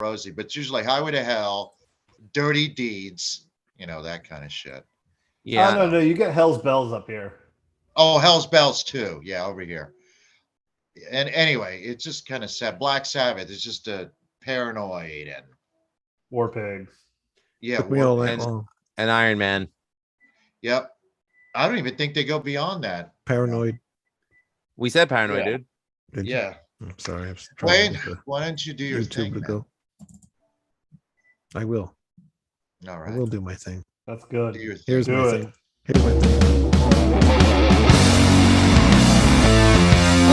Rosie, but it's usually Highway to Hell, Dirty Deeds, that kind of shit. Yeah. Oh, no, you get Hell's Bells up here. Oh, Hell's Bells too. Yeah, over here. And anyway, it's just kind of sad. Black Sabbath is just a Paranoid and War Pigs. yeah, Took me all War that Pigs. long. And Iron Man. Yep. I don't even think they go beyond that. Paranoid. We said Paranoid, Yeah. dude. Did you? Yeah. I'm sorry. I was trying Wayne, to get why don't you do your the YouTube thing? to man? go. I will. All I right. will do my thing. That's good. Do your thing. Here's Do my it. thing. Here's my thing.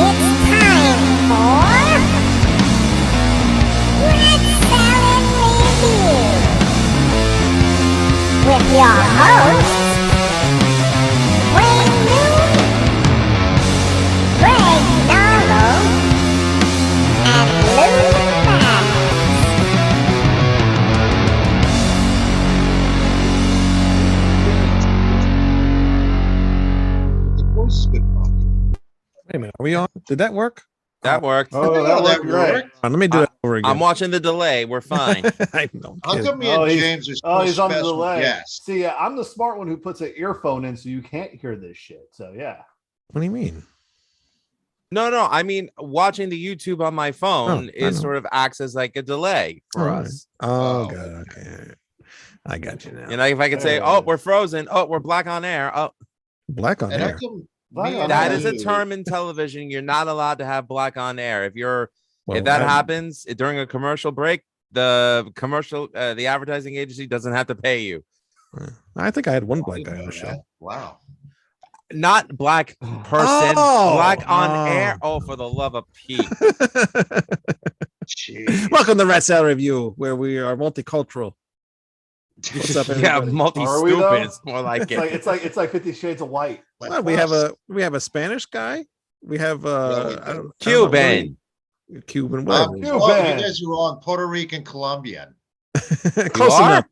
It's time for Red Salad Review with your hosts, Wayne Moon, Greg Donald, and Lou Maddox. The voice is good. Wait a minute. Are we on? Did that work? That worked. Oh, Oh, that that worked great. worked. Let me do that over again. I'm watching the delay. We're fine. I know. I'm How kidding. come me and James are so he's on the special delay. guests? See, I'm the smart one who puts an earphone in so you can't hear this shit. So, yeah. What do you mean? No. I mean, watching the YouTube on my phone I is know. sort of acts as like a delay for All right. us. Oh, Oh, God. Okay. I got you now. You know, if I could say, There it "Oh, is. we're frozen," "Oh, we're black on air," "Oh, Black on And how air. come Black me on and that air. is a you- term in television. You're not allowed to have black on air. If Well, that I- happens during a commercial break, the advertising agency doesn't have to pay you. I think I had one I black didn't guy on know the show. that. Wow. Not black person, Oh, black on oh. air. Oh, for the love of Pete. Jeez. Welcome to Red Cell Review, where we are multicultural. What's up, Yeah, everybody? Are we, though? multi-stupid. It's more like It's it. like 50 Shades of White. Like Well, we have a Spanish guy. We have Yeah, we I do. don't- I don't know, Cuban. Cuban, whatever. Cuban. Oh, you guys are wrong. Puerto Rican, Colombian. Close are? enough.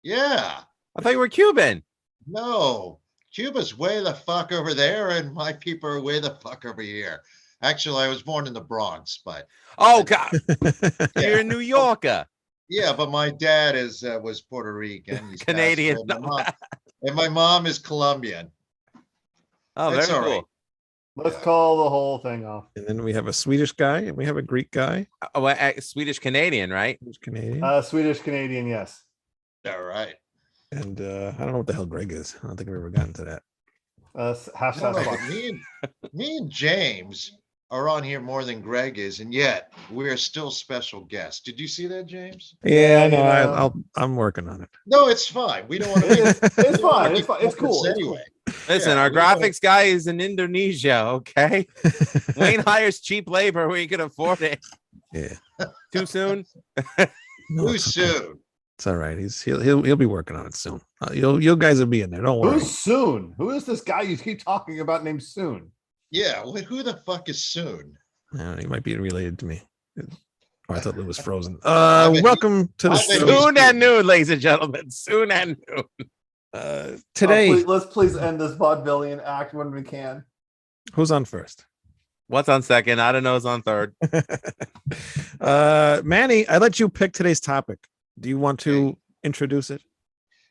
Yeah. I thought you were Cuban. No. Cuba's way the fuck over there, and my people are way the fuck over here. Actually, I was born in the Bronx, but Oh God, Yeah. you're a New Yorker. yeah, but my dad was Puerto Rican. He's passed Canadian. away. And my mom is Colombian. Oh, That's very all cool. right. Let's Yeah. call the whole thing off. And then we have a Swedish guy, and we have a Greek guy. Oh, Swedish Canadian, right? Who's Canadian. Swedish Canadian, yes. All right. And I don't know what the hell Greg is. I don't think I've ever gotten to that. No, Hashtag no, fuck. but me and James are on here more than Greg is, and yet we're still special guests. Did you see that, James? Yeah, I know. you know. I'm working on it. No, it's fine. We don't want to. It's fine. It's fine. It's cool. It's anyway. Listen, Yeah, our we wanna- graphics guy is in Indonesia. Okay, Wayne hires cheap labor where he can afford it. Yeah. Too soon. No, Too it's okay. soon. It's all right. He'll be working on it soon. You guys will be in there. Don't worry. Who's Soon? Who is this guy you keep talking about named Soon? Yeah. Who the fuck is soon? He might be related to me. Oh, I thought it was frozen. I bet he- Welcome to the I bet show. he's- Soon and noon, ladies and gentlemen. Soon and noon. Today, Let's please end this vaudevillian act when we can. who's on first? What's on second? I don't know. Who's on third? Manny, I let you pick today's topic. Do you want to introduce it?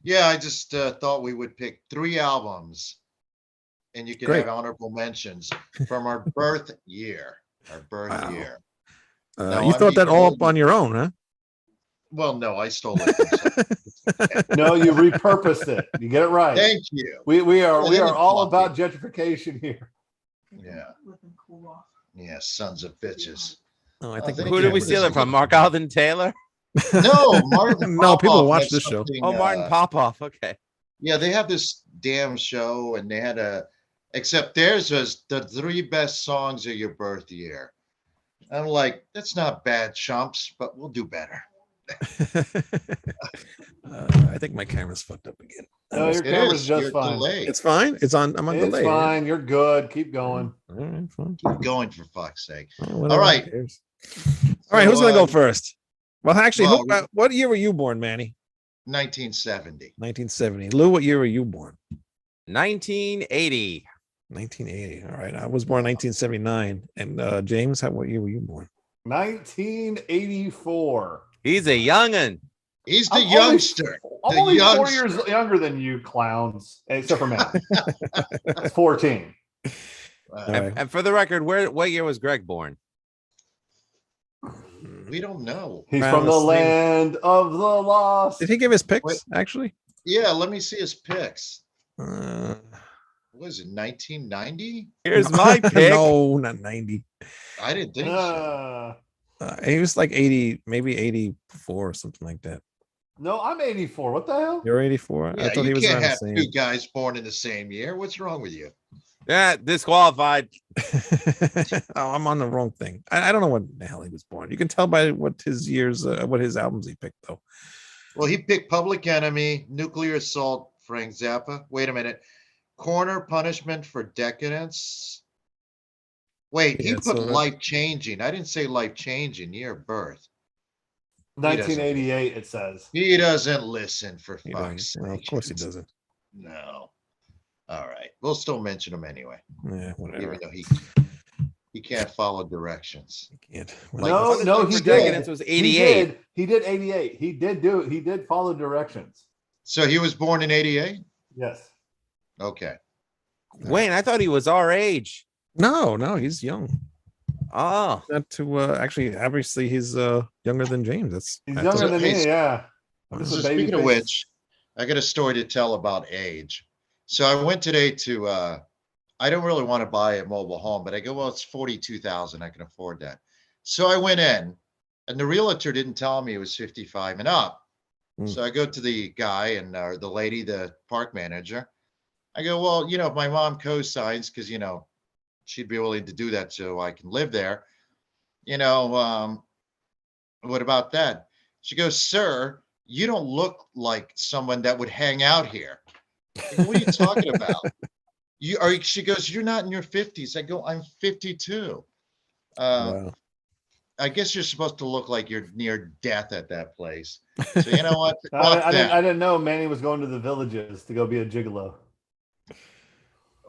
Yeah, I just thought we would pick 3 albums, and you can Great. have honorable mentions from our birth year. Our birth Wow. year. No, You I'm thought that being all old. up on your own, huh? Well, no, I stole it. From someone. No, you repurposed it. You get it right. Thank you. We are Yeah, all fuck about gentrification here. Yeah. Yeah, sons of bitches. Oh, I Oh, think thank Who you. did we steal it from? Mark Alden Taylor? No, Martin. No, people Popoff watch had this show. something, Oh, Martin Popoff. Okay. Yeah, they have this damn show, and they had except theirs was the 3 best songs of your birth year. I'm like, that's not bad, chumps, but we'll do better. I think my camera's fucked up again. No, your It camera's is. just You're fine. delayed. It's fine. It's on. I'm on It's delay. fine. You're good. Keep going. All right, fine. Keep going, for fuck's sake. Oh, whatever, All right. who cares? All right, who's gonna go first? Well, actually, well, what year were you born, Manny? 1970. 1970. Lou, what year were you born? 1980. 1980. All right, I was born 1979. And James, what year were you born? 1984. He's a youngin. He's the I'm only- youngster. I'm The only 4 youngster. years younger than you clowns, except for Manny. That's 14. All And, right. and for the record, what year was Greg born? We don't know. He's Around from the the same- land of the lost. Did he give his picks Wait. actually? Yeah, let me see his picks. Uh, What was it, 1990? Here's my pick. No, not 90. I didn't think so. He was like 80, maybe 84 or something like that. No, I'm 84. What the hell? You're 84. Yeah, I thought he you was can't around the have same. two guys born in the same year. What's wrong with you? Yeah, disqualified. Oh, I'm on the wrong thing. I don't know what the hell he was born. You can tell by what his years, what his albums he picked though. Well, he picked Public Enemy, Nuclear Assault, Frank Zappa. Wait a minute. Corner Punishment for Decadence. Wait, he Yeah, put so that- life changing. I didn't say life changing, year of birth. 1988, it says. He doesn't listen for He fuck's doesn't. Well, of sake. course he doesn't. No. All right. We'll still mention him anyway, Yeah, whatever. even though he can't follow directions. He can't. Like- No, Punishment no, for he Decadence did. was He 88. did. He did 88. He did follow directions. So he was born in 88? Yes. Okay. Wayne, I thought he was our age. No, he's young. Oh, Not to actually, obviously he's younger than James. He's I younger thought- than me, yeah. Wow. Just a So baby speaking of face. which, I got a story to tell about age. So I went today to I don't really want to buy a mobile home, but I go, well, it's 42,000. I can afford that. So I went in and the realtor didn't tell me it was 55 and up. Hmm. So I go to the guy and the lady, the park manager. I go, well, if my mom co-signs, because she'd be willing to do that so I can live there. What about that? She goes, sir, you don't look like someone that would hang out here. I go, what are you talking about? She goes, you're not in your 50s. I go, I'm 52. Wow. I guess you're supposed to look like you're near death at that place. So you know what? I Fuck them. didn't know Manny was going to the villages to go be a gigolo.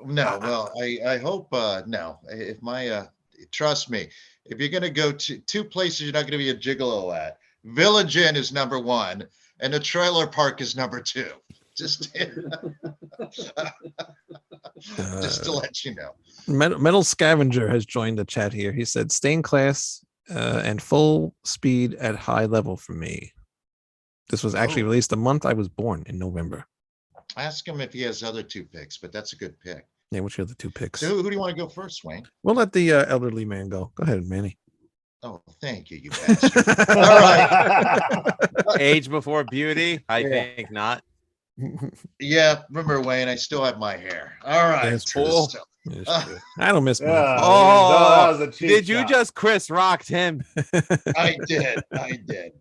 No, well, I hope no. If my trust me, if you're gonna go to two places you're not gonna be a gigolo at, Village Inn is number one, and the trailer park is number two. Just just to let you know. Metal Scavenger has joined the chat here. He said, "Stay in class and full speed at high level for me." This was actually Oh. released the month I was born in November. Ask him if he has other two picks, but that's a good pick. Yeah, what's your other two picks? So who do you want to go first, Wayne? We'll let the elderly man go. Go ahead, Manny. Oh, thank you, you bastard. All right. age before beauty? I think not. Yeah, remember Wayne, I still have my hair. All right. That's true. Just- It's true. I don't miss Yeah, mine. that was a cheap Did you shot. just Chris rocked him? I did.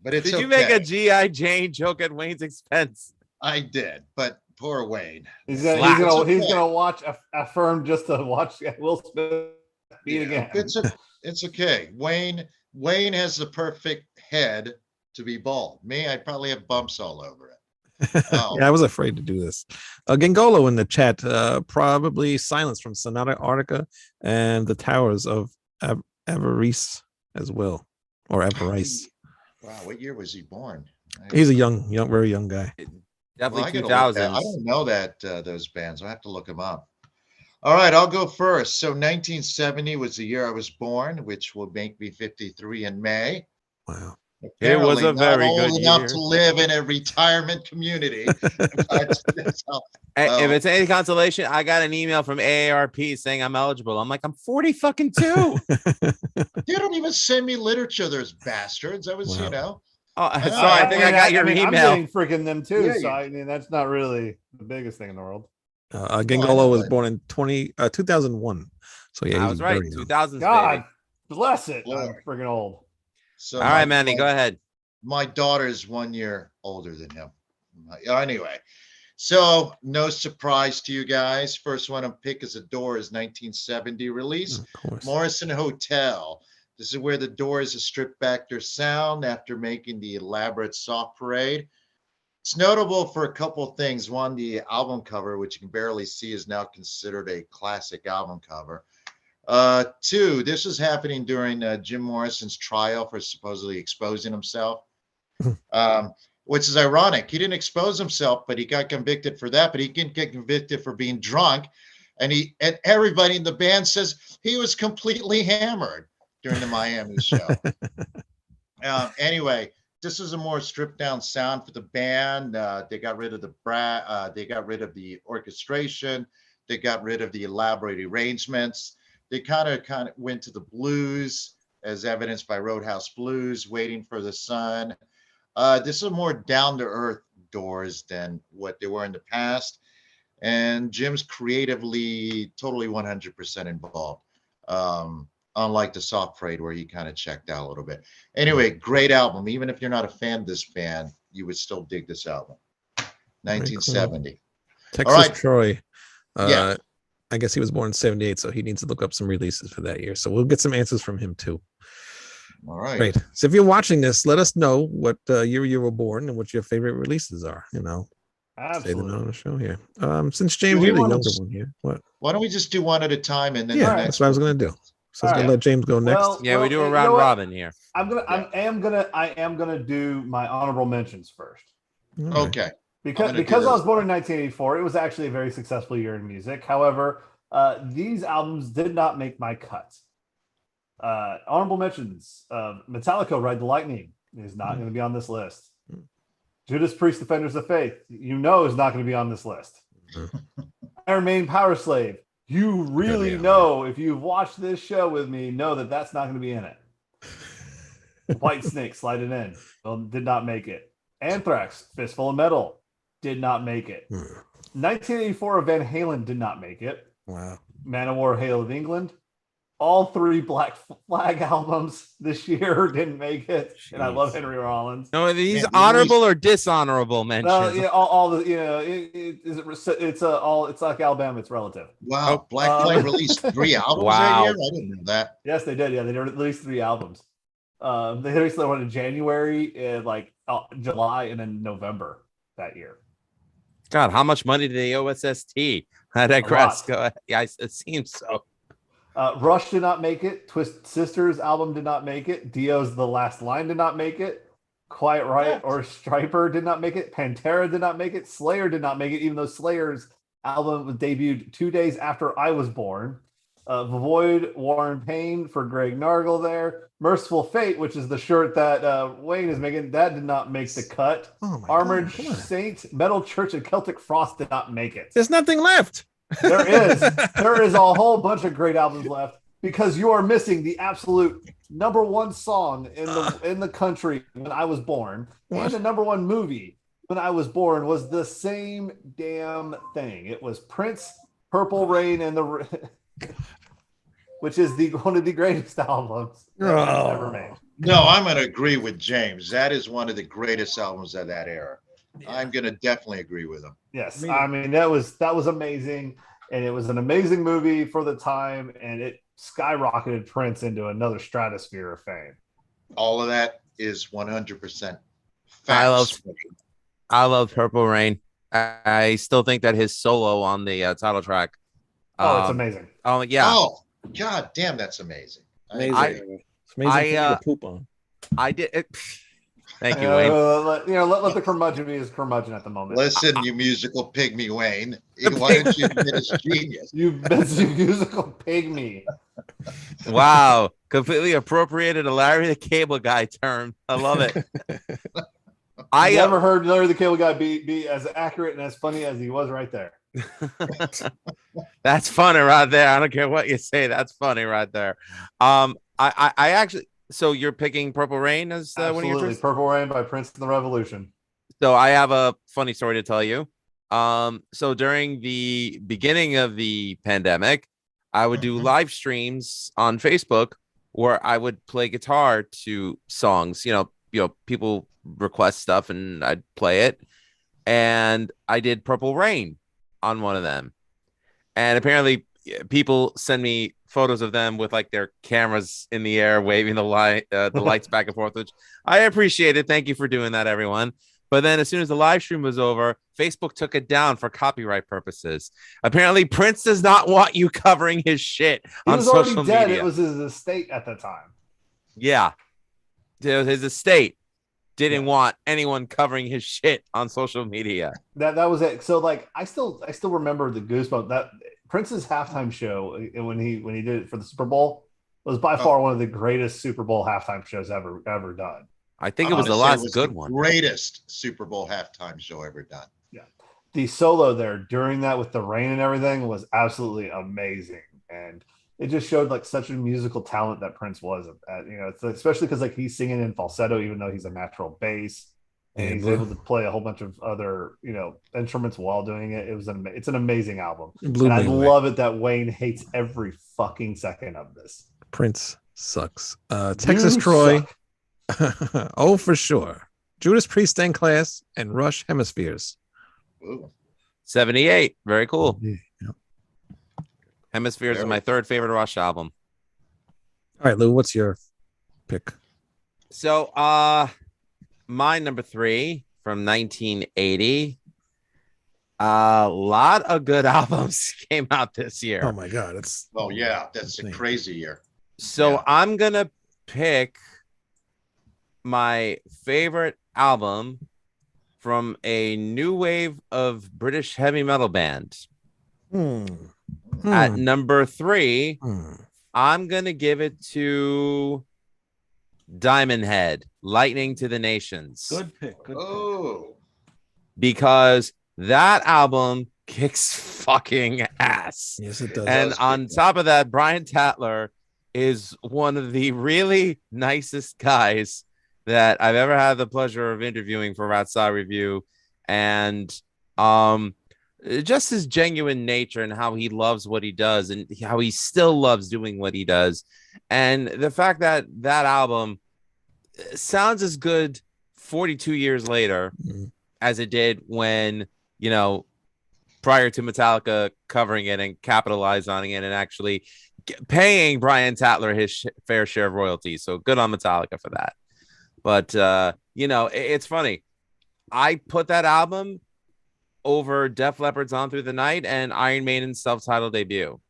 But it's Did you okay. make a GI Jane joke at Wayne's expense? I did, but poor Wayne. He's Slaps. gonna watch Affirm just to watch Will Smith beat Yeah, again. it's okay. Wayne has the perfect head to be bald. Me, I'd probably have bumps all over it. Oh. Yeah, I was afraid to do this. Gengolo in the chat, probably Silence from Sonata Arctica and the Towers of Avarice as well, or Avarice. Wow, what year was he born? He's a young, very young guy. Definitely I gotta 2000s. look that- I don't know that those bands. I have to look them up. All right, I'll go first. So 1970 was the year I was born, which will make me 53 in May. Wow. It was Apparently a very not old good enough year. to live in a retirement community. But that's how- Hey, Oh. if it's any consolation, I got an email from AARP saying I'm eligible. I'm like, I'm 40 fucking two. They don't even send me literature, those bastards. I was, Wow. Oh, Yeah, sorry, I think I got your I'm email. getting freaking them too. Yeah, so you- I mean, that's not really the biggest thing in the world. Gengolo was but- born in 2001. So yeah, he I was right. very young. 2000s, God baby. bless it. Lord. I'm freaking old. So All right, Manny, go ahead. My daughter's 1 year older than him. Anyway, so no surprise to you guys. First one on pick as a door is 1970 release. Of course. Morrison Hotel. This is where the Doors have stripped back their sound after making the elaborate soft parade. It's notable for a couple of things. One, the album cover, which you can barely see, is now considered a classic album cover. Two, this was happening during Jim Morrison's trial for supposedly exposing himself. which is ironic. He didn't expose himself, but he got convicted for that. But he didn't get convicted for being drunk, and everybody in the band says he was completely hammered during the Miami show. Anyway, this is a more stripped down sound for the band. They got rid of they got rid of the orchestration. They got rid of the elaborate arrangements. They kind of went to the blues, as evidenced by Roadhouse Blues, Waiting for the Sun. This is more down to earth Doors than what they were in the past. And Jim's creatively totally 100% involved. Unlike the Soft Parade, where he kind of checked out a little bit. Anyway, great album. Even if you're not a fan of this band, you would still dig this album. 1970. Texas All right. Troy. Yeah. I guess he was born in 78, so he needs to look up some releases for that year. So we'll get some answers from him too. All right. Great. So if you're watching this, let us know what year you were born and what your favorite releases are. Say them Absolutely. on the show here. Since James, we you're the wanna younger just- one here. What? Why don't we just do one at a time and then Yeah, the that's next what I was one? going to do. So I was All going right. to let James go next. Well, Yeah, we do a you know round what? robin here. I am gonna do my honorable mentions first. All right. Okay. Because I'm gonna because do I was those. born in 1984, it was actually a very successful year in music. However, these albums did not make my cut. Honorable mentions: Metallica, "Ride the Lightning" is not going to be on this list. Judas Priest, "Defenders of Faith," is not going to be on this list. Iron Maiden, "Power Slave." You really be on know, if you've watched this show with me, know that that's not going to be in it. White Snake, "Slide It In," well, did not make it. Anthrax, "Fistful of Metal," did not make it. 1984 of Van Halen did not make it. Wow. Manowar, "Hail of England." All three Black Flag albums this year didn't make it. And I love Jeez. Henry Rollins. No, are these Man, honorable or dishonorable mentions? Yeah, all the it's like Alabama. It's relative. Wow. Black Flame released 3 albums that Wow. year? I didn't know that. Yes, they did. Yeah, they released 3 albums. They released one in January, and July, and then November that year. God, how much money did they owe SST? I digress. Go ahead. Yeah, it seems so. Rush did not make it. Twist Sisters album did not make it. Dio's "The Last Line" did not make it. Quiet Riot or Striper did not make it. Pantera did not make it. Slayer did not make it, even though Slayer's album was debuted 2 days after I was born. Void, Warren Payne for Greg Nargle there. Merciful Fate, which is the shirt that Wayne is making, that did not make the cut. Oh my Armored God, come on. Saint, Metal Church, and Celtic Frost did not make it. There's nothing left. There is a whole bunch of great albums left, because you are missing the absolute #1 song in the country when I was born, What? and the #1 movie when I was born was the same damn thing. It was Prince, "Purple Rain," and which is one of the greatest albums ever made. No, I'm going to agree with James. That is one of the greatest albums of that era. I'm going to definitely agree with him. Yes, I mean that was amazing, and it was an amazing movie for the time, and it skyrocketed Prince into another stratosphere of fame. All of that is 100% I love- facts. I love Purple Rain. I still think that his solo on the title track. Oh, it's amazing. Oh yeah, Oh, God damn, that's amazing. Amazing. It's amazing I, for you to poop on. I did. Thank you, Wayne. Let the curmudgeon be his curmudgeon at the moment. Listen, you musical pygmy, Wayne. Why don't you admit it's genius? You musical pygmy. Wow, completely appropriated a Larry the Cable Guy term. I love it. I never heard Larry the Cable Guy be as accurate and as funny as he was right there. That's funny right there. I don't care what you say. That's funny right there. I actually. So you're picking Purple Rain as one of your Absolutely, choices? "Purple Rain" by Prince and the Revolution. So I have a funny story to tell you. So during the beginning of the pandemic, I would do live streams on Facebook where I would play guitar to songs. You know, people request stuff and I'd play it. And I did Purple Rain on one of them. And apparently people send me photos of them with like their cameras in the air, waving the lights back and forth, which I appreciate it. Thank you for doing that, everyone. But then as soon as the live stream was over, Facebook took it down for copyright purposes. Apparently Prince does not want you covering his shit He on was already social dead. media. It was his estate at the time. Yeah. It was his estate. didn't want anyone covering his shit on social media. That was it. So like I still remember the Goosebumps that Prince's halftime show when he did it for the Super Bowl was by far one of the greatest Super Bowl halftime shows ever done. I think it I'm was the gonna say last it was good the one. greatest Super Bowl halftime show ever done. Yeah. The solo there during that with the rain and everything was absolutely amazing. And it just showed like such a musical talent that Prince was at, it's especially because like he's singing in falsetto, even though he's a natural bass. And Yeah, he's blew- able to play a whole bunch of other, instruments while doing it. It's an amazing album. It blew And I me away. love it that Wayne hates every fucking second of this. Prince sucks. Texas You Troy. suck. Oh, for sure. Judas Priest and Class and Rush Hemispheres. Ooh. 78. Very cool. Yeah. Hemispheres is Very- my third favorite Rush album. All right, Lou, what's your pick? So, my number 3 from 1980. A lot of good albums came out this year. Oh my God, it's Oh yeah, that's a insane. crazy year. So Yeah. I'm gonna pick my favorite album from a new wave of British heavy metal band. Hmm. At number 3, Hmm. I'm gonna give it to Diamond Head, Lightning to the Nations. Good pick. Good Oh, Because that album kicks fucking ass. Yes, it does. And does on kick top of that, Brian Tatler is one of the really nicest guys that I've ever had the pleasure of interviewing for Ratsai Review. And just his genuine nature and how he loves what he does and how he still loves doing what he does. And the fact that that album sounds as good 42 years later Mhm. as it did when, prior to Metallica covering it and capitalize on it and actually paying Brian Tatler his fair share of royalties. So good on Metallica for that. But, it's funny. I put that album over Def Leppard's On Through the Night and Iron Maiden's self-titled debut.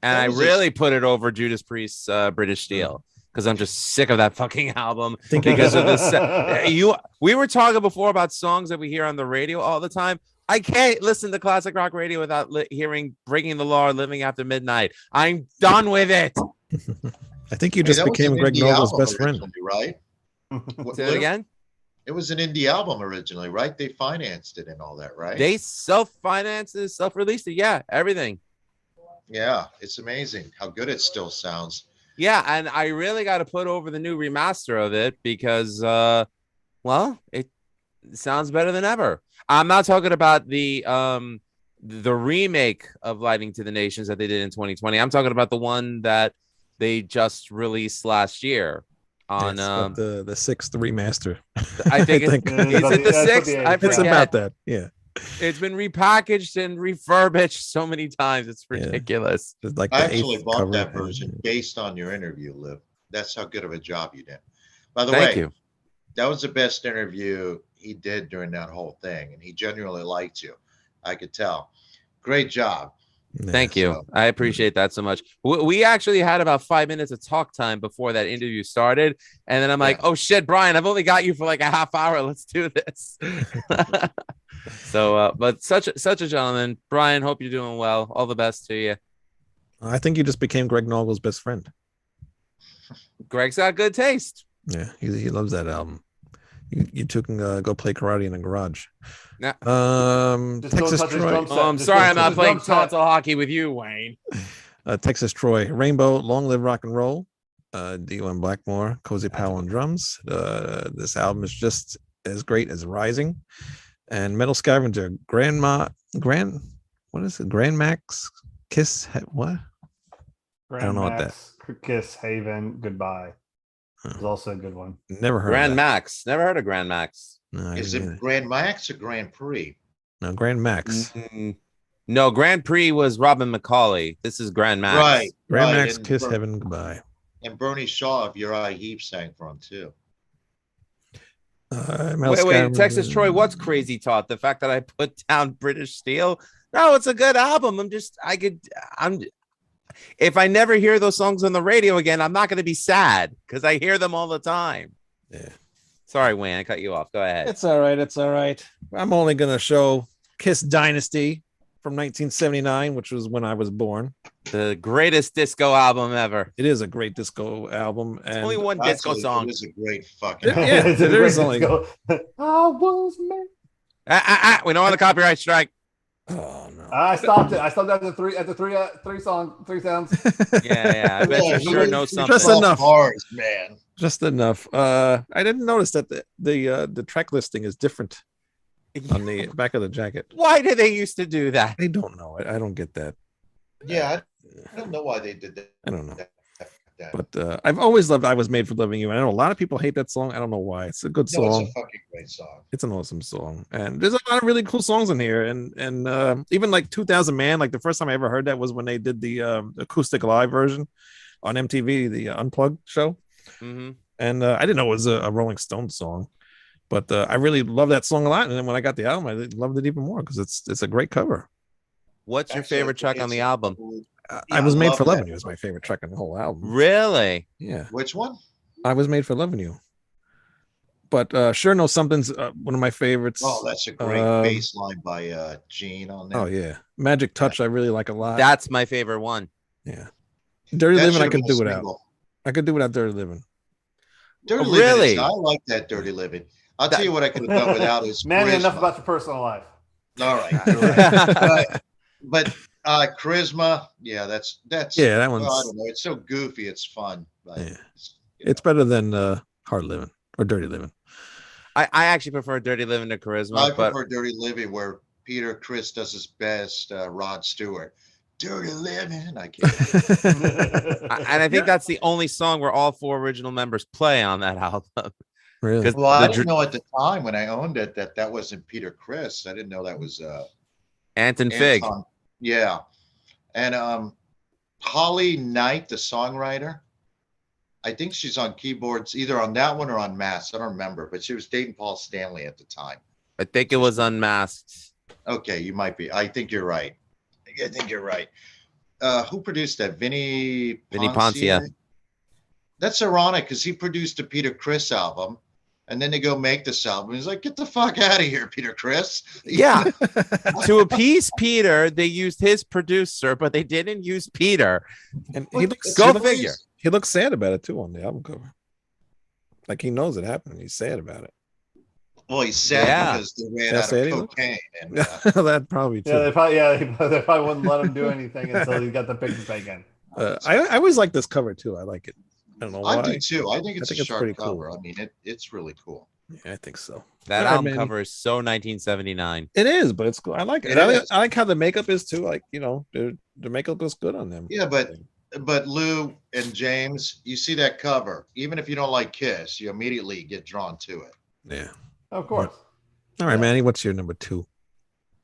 And That I was really put it over Judas Priest's British Steel because I'm just sick of that fucking album Think you because of this. We were talking before about songs that we hear on the radio all the time. I can't listen to classic rock radio without hearing Breaking the Law or Living After Midnight. I'm done with it. I think you Hey, just that was became an Greg indie Noble's album best friend. originally, right? What, Say it again. It was an indie album originally, right? They financed it and all that, right? They self-financed it, self-released it. Yeah, everything. Yeah, it's amazing how good it still sounds. Yeah, and I really got to put over the new remaster of it because, it sounds better than ever. I'm not talking about the remake of Lightning to the Nations that they did in 2020. I'm talking about the one that they just released last year on. It's about the sixth remaster. I think is it the sixth? I It's It's forget. about that. Yeah, It's been repackaged and refurbished so many times. It's Yeah. ridiculous. it's like I the actually eighth bought cover. that version based on your interview, Liv. That's how good of a job you did. By the Thank way, you. that was the best interview he did during that whole thing, and he genuinely liked you. I could tell. Great job. Yeah. Thank you. so- I appreciate that so much. We actually had about 5 minutes of talk time before that interview started. And then I'm like, Yeah. oh shit, Brian, I've only got you for like a half hour. Let's do this. So, but such a gentleman. Brian, hope you're doing well. All the best to you. I think you just became Greg Noble's best friend. Greg's got good taste. Yeah, he loves that album. You took him go play karate in a garage. Yeah. Just don't Texas touch his Troy. drum set. Oh, I'm Just sorry, don't I'm touch not his playing drum set. tonsil hockey with you, Wayne. Texas Troy, Rainbow, Long Live Rock and Roll, D1 Blackmore, Cozy Powell on drums. This album is just as great as Rising. And Metal Scavenger, what is it? Grand Max Kiss, what? I don't know what that- Kiss Haven Goodbye is also a good one. Never heard Grand of that. Max. Never heard of Grand Max. No, I Is didn't it either. Grand Max or Grand Prix? No, Grand Max. No, Grand Prix was Robin McCauley. This is Grand Max. Right. Grand right. Max, Kiss Heaven Goodbye. And Bernie Shaw of Uriah Heep sang for him too. Metal Wait, Scavenger- Texas Troy, what's crazy taught? The fact that I put down British Steel? No, it's a good album. If I never hear those songs on the radio again, I'm not going to be sad because I hear them all the time. Yeah. Sorry, Wayne, I cut you off. Go ahead. It's all right. It's all right. I'm only gonna show Kiss Dynasty from 1979, which was when I was born. The greatest disco album ever. It is a great disco album, It's and only one disco Actually, song. It is a great fucking. Yeah, album. It's a there great is only- disco. I was made. We don't want the copyright strike. oh no. I stopped it. I stopped at the three sounds. Yeah. I bet Yeah, you he sure was- know he something. Just was enough. Bars, man. Just enough. I didn't notice that the track listing is different on the back of the jacket. Why did they used to do that? I don't know. I don't get that. Yeah, I don't know why they did that. I don't know. that. But I've always loved "I Was Made for Loving You." I know a lot of people hate that song. I don't know why. It's a good No, song. it's a fucking great song. It's an awesome song, and there's a lot of really cool songs in here. And even like 2000 Man, like the first time I ever heard that was when they did the acoustic live version on MTV, the Unplugged show. Hmm. And I didn't know it was a Rolling Stones song, but I really love that song a lot. And then when I got the album, I loved it even more because it's a great cover. What's your Actually, favorite track on the album? Yeah, I Was Made love for that. Loving You is my favorite track on the whole album. Really? Yeah, Which one? I Was Made for Loving You. But Sure Know Something's one of my favorites. Oh, that's a great bass line by Gene on there. Oh yeah, Magic Touch I really like a lot. That's my favorite one. Yeah, Dirty That Living I should've could been a do without. single. I could do without Dirty Living. Dirty Oh, Living really? is- I like that Dirty Living. I'll That- tell you what I could have done without is Manny, enough Charisma. about your personal life. All right, you're right. but Charisma, yeah, that's Yeah, that well, I one's don't know. It's so goofy, it's fun. But Yeah. you it's better than Hard Living or Dirty Living. I actually prefer Dirty Living to Charisma, I but prefer Dirty Living where Peter Chris does his best. Rod Stewart, Dirty Living. I can't. and I think that's the only song where all four original members play on that album. Really? 'Cause Well, I the didn't dr- know at the time when I owned it that wasn't Peter Chris. I didn't know that was Anton Fig. Anton. Yeah, and Holly Knight, the songwriter. I think she's on keyboards either on that one or on Mass. I don't remember, but she was dating Paul Stanley at the time. I think it was Unmasked. Okay, you might be. I think you're right. I think you're right. Who produced that? Vinny Poncia. That's ironic because he produced a Peter Chris album, and then they go make this album. He's like, "Get the fuck out of here, Peter Chris." Yeah. To appease Peter, they used his producer, but they didn't use Peter. And But he looks Go he looks- figure. He looks sad about it too on the album cover. Like he knows it happened. He's sad about it. Well, he's sad Yeah. because they ran That's out of it, he was- cocaine. And, That probably too. Yeah, they probably wouldn't let him do anything until he got the pictures taken. I always like this cover too. I like it. I don't know why. I do too. I think it's think a it's sharp pretty cool. cover. I mean, it's really cool. Yeah, I think so. That All right, album Manny. cover is so 1979. It is, but it's cool. I like it. It I like, is. I like how the makeup is too. Like the makeup looks good on them. Yeah, but Lou and James, you see that cover. Even if you don't like Kiss, you immediately get drawn to it. Yeah. Of course. All right, Yeah. Manny. What's your number 2?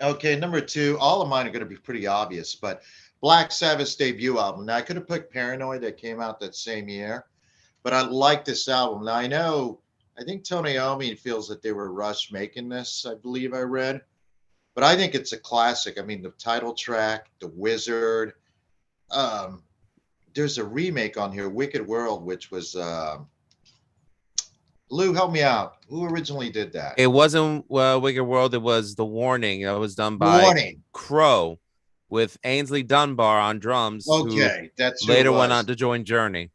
Okay, number 2. All of mine are going to be pretty obvious, but Black Sabbath's debut album. Now I could have picked Paranoid that came out that same year, but I like this album. Now I think Tony Iommi feels that they were rushed making this. I believe I read, but I think it's a classic. I mean, the title track, The Wizard. There's a remake on here, Wicked World, which was Lou, help me out. Who originally did that? It wasn't Wicked World. It was The Warning. It was done by Warning. Crow with Ainsley Dunbar on drums. Okay, that's Who who it later went was. on to join Journey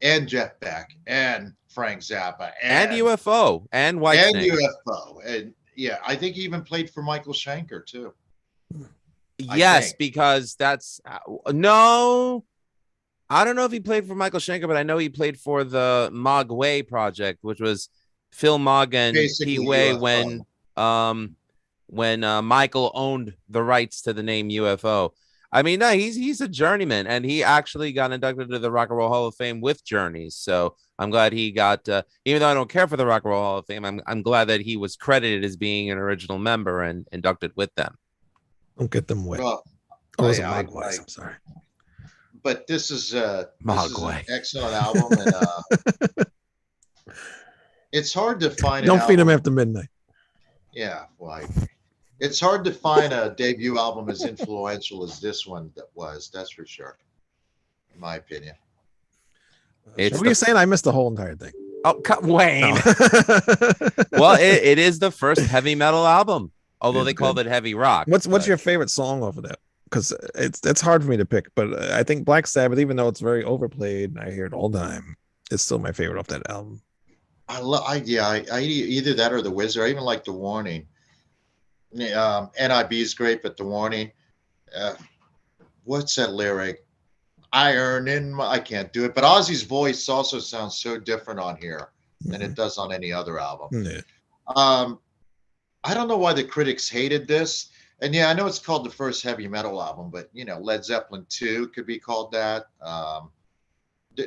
And Jeff Beck and Frank Zappa and UFO and Whitesnake. and UFO. And yeah, I think he even played for Michael Schenker too. I Yes, think. because that's no. I don't know if he played for Michael Schenker, but I know he played for the Mog Way project, which was Phil Mogg and Basically Pete Way UFO. when Michael owned the rights to the name UFO. I mean, no, he's a journeyman, and he actually got inducted to the Rock and Roll Hall of Fame with Journeys. So I'm glad he got. Even though I don't care for the Rock and Roll Hall of Fame, I'm glad that he was credited as being an original member and inducted with them. Don't get them wet. Well, Oh, it was a I- Mogwais. I'm sorry. but this is an Mogwai. excellent album, and it's hard to find. Don't feed them album- after midnight. Yeah, well, I agree. It's hard to find a debut album as influential as this one that was. That's for sure, in my opinion. It's What were you saying? I missed the whole entire thing. Oh, Wayne. No. Well, it is the first heavy metal album, although It's they called good. it heavy rock. What's but- your favorite song off of that? Because it's hard for me to pick, but I think Black Sabbath, even though it's very overplayed, I hear it all the time. It's still my favorite off that album. I either that or the Wizard. I even like the Warning. NIB is great, but the Warning. Uh, what's that lyric? Iron in my. I can't do it. But Ozzy's voice also sounds so different on here than it does on any other album. Yeah. I don't know why the critics hated this. And yeah, I know it's called the first heavy metal album, but Led Zeppelin 2 could be called that.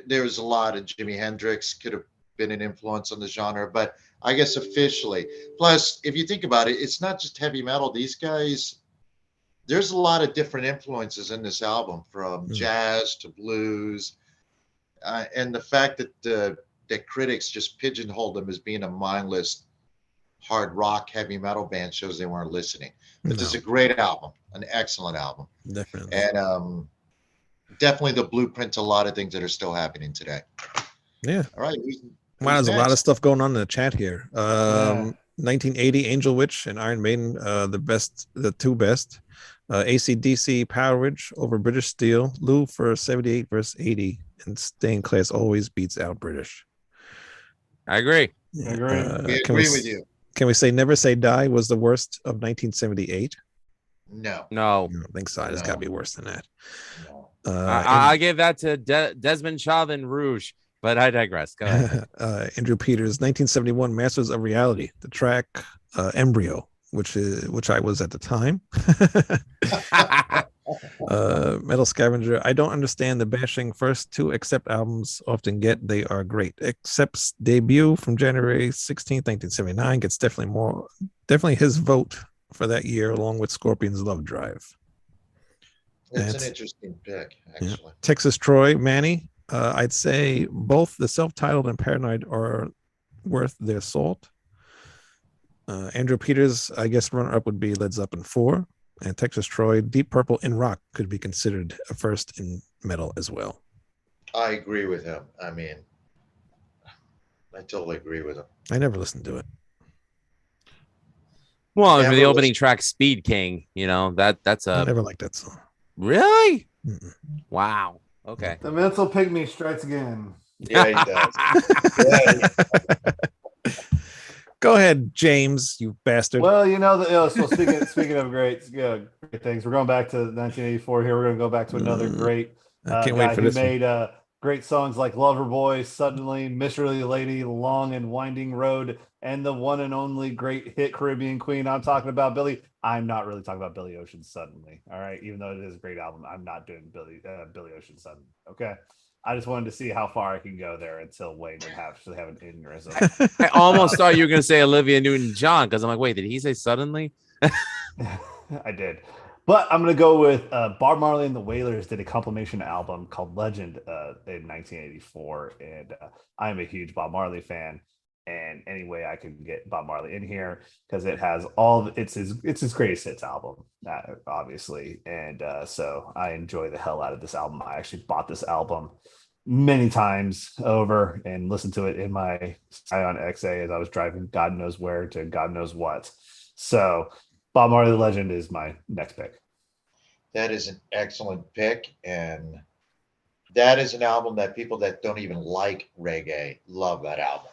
There's a lot of Jimi Hendrix could have been an influence on the genre, but I guess officially. Plus, if you think about it, it's not just heavy metal. These guys, there's a lot of different influences in this album, from jazz to blues, and the fact that the critics just pigeonholed them as being a mindless hard rock heavy metal band shows they weren't listening. But this is a great album, an excellent album, Definitely. and definitely the blueprint to a lot of things that are still happening today. Yeah. All right. Wow, there's a lot of next? stuff going on in the chat here. Yeah. 1980 Angel Witch and Iron Maiden, the two best. AC/DC Power Ridge over British Steel. Lou for 78 versus 80, and Stained Class always beats out British. I agree. I agree. We can we agree with you. Can we say Never Say Die was the worst of 1978? No. No, I don't think so. It's got to be worse than that. No. I gave that to Desmond Chauvin Rouge, but I digress. Go ahead. Andrew Peters, 1971 Masters of Reality, the track Embryo, which I was at the time. Metal Scavenger, I don't understand the bashing. First two Accept albums often get, they are great. Accept's debut from January 16th, 1979 gets definitely his vote for that year, along with Scorpions' Love Drive. It's an interesting pick, actually. Yeah. Texas Troy, Manny, I'd say both the self-titled and Paranoid are worth their salt. Andrew Peters, I guess runner-up would be Led Zeppelin 4. And Texas Troy, Deep Purple in rock could be considered a first in metal as well. I agree with him. I mean, I totally agree with him. I never listened to it. Well, for Never the opening listened. track, Speed King, that's I a never liked that song. really Mm-mm. wow. Okay. The mental pygmy strikes again. Yeah, he does. Go ahead, James, you bastard. Well, so speaking of great things, we're going back to 1984 here. We're going to go back to another great I can't guy wait for who this one. made great songs like Loverboy, Suddenly, Mystery Lady, Long and Winding Road, and the one and only great hit Caribbean Queen. I'm talking about Billy. I'm not really talking about Billy Ocean Suddenly. All right, even though it is a great album, I'm not doing Billy Ocean Suddenly. Okay. I just wanted to see how far I can go there until Wayne would actually have an aneurysm. I almost thought you were going to say Olivia Newton-John because I'm like, wait, did he say suddenly? I did. But I'm going to go with Bob Marley and the Wailers did a compilation album called Legend in 1984. And I'm a huge Bob Marley fan. And any way I can get Bob Marley in here, because it has it's his greatest hits album, obviously. And so I enjoy the hell out of this album. I actually bought this album many times over and listened to it in my Scion XA as I was driving God knows where to God knows what. So Bob Marley the Legend is my next pick. That is an excellent pick. And that is an album that people that don't even like reggae love that album.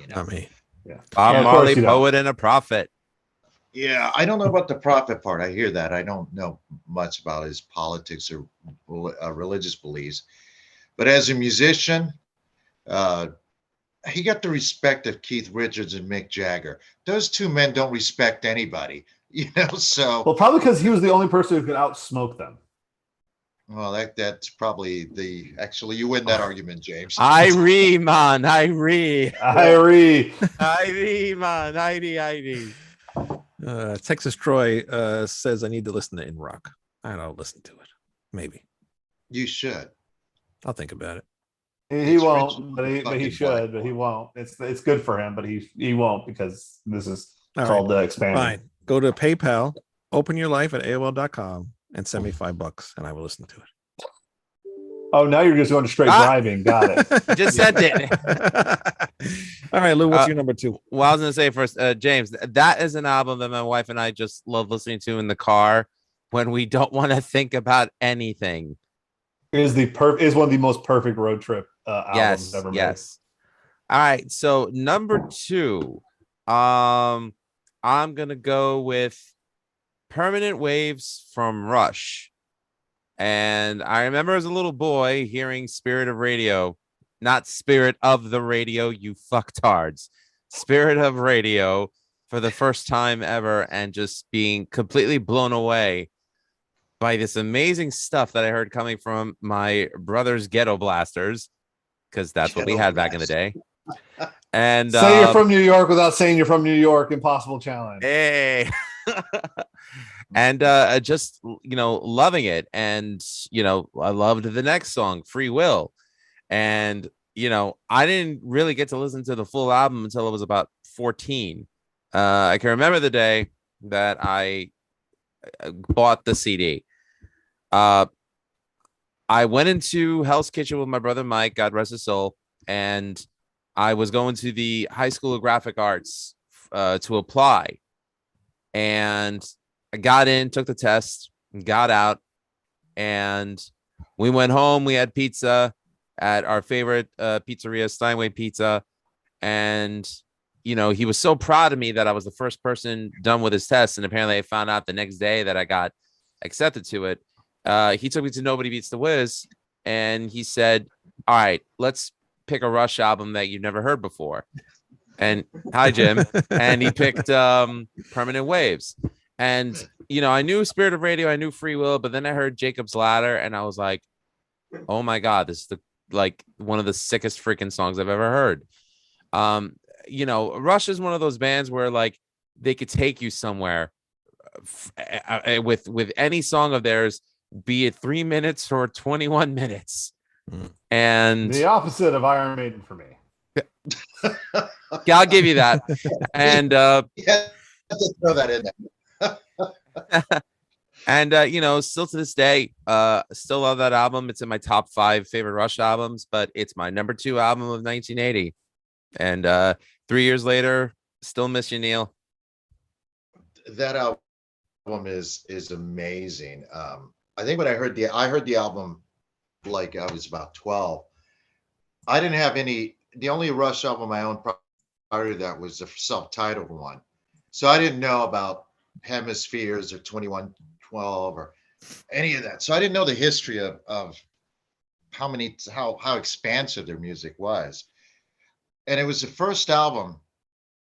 Not me. Yeah. Bob Yeah, of Marley, course you don't. poet and a prophet. Yeah, I don't know about the prophet part. I hear that. I don't know much about his politics or religious beliefs. But as a musician, he got the respect of Keith Richards and Mick Jagger. Those two men don't respect anybody, so. Well, probably because he was the only person who could outsmoke them. Well, that's probably actually, you win that argument, James. Irie, man. Irie. Man. Irie. Texas Troy says I need to listen to In Rock. I don't listen to it. Maybe. You should. Uh, I'll think about it. He It's won't, Richard but he fucking should, Black. but he won't. It's good for him, but he won't, because this is All called expanding. Fine. Go to PayPal, open your life at AOL.com, and send me $5, and I will listen to it. Oh, now you're just going to straight Ah! driving. Got it. Just said it. All right, Lou, what's Uh, your number two? Well, I was gonna say first, James, that is an album that my wife and I just love listening to in the car when we don't want to think about anything. Is one of the most perfect road trip albums Yes, ever made. yes. All right, so number two, I'm gonna go with Permanent Waves from Rush. And I remember as a little boy hearing Spirit of Radio, not Spirit of the Radio, you fucktards. Spirit of Radio for the first time ever and just being completely blown away by this amazing stuff that I heard coming from my brother's Ghetto Blasters, because that's what we Ghetto had back in the day. And Say you're from New York without saying you're from New York. Impossible challenge. hey. And just loving it. And I loved the next song, Free Will. And I didn't really get to listen to the full album until I was about 14. I can remember the day that I bought the CD. I went into Hell's Kitchen with my brother Mike, God rest his soul, and I was going to the High School of Graphic Arts to apply. And I got in, took the test, got out, and we went home. We had pizza at our favorite pizzeria, Steinway Pizza. And, he was so proud of me that I was the first person done with his test. And apparently I found out the next day that I got accepted to it. He took me to Nobody Beats the Wiz. And he said, all right, let's pick a Rush album that you've never heard before. And hi, Jim. And he picked Permanent Waves. And, I knew Spirit of Radio, I knew Free Will, but then I heard Jacob's Ladder and I was like, oh my God, this is one of the sickest freaking songs I've ever heard. Rush is one of those bands where they could take you somewhere with any song of theirs, be it 3 minutes or 21 minutes. And the opposite of Iron Maiden for me. Yeah, I'll give you that. And Yeah, just throw that in there. and still to this day, still love that album. It's in my top 5 favorite Rush albums, but it's my number 2 album of 1980. And 3 years later, still miss you, Neil. That album is amazing. I think when I heard the album, I was about 12. I didn't have the only Rush album I owned prior to that was the self-titled one. So I didn't know about Hemispheres or 2112 or any of that. So I didn't know the history of how expansive their music was. And it was the first album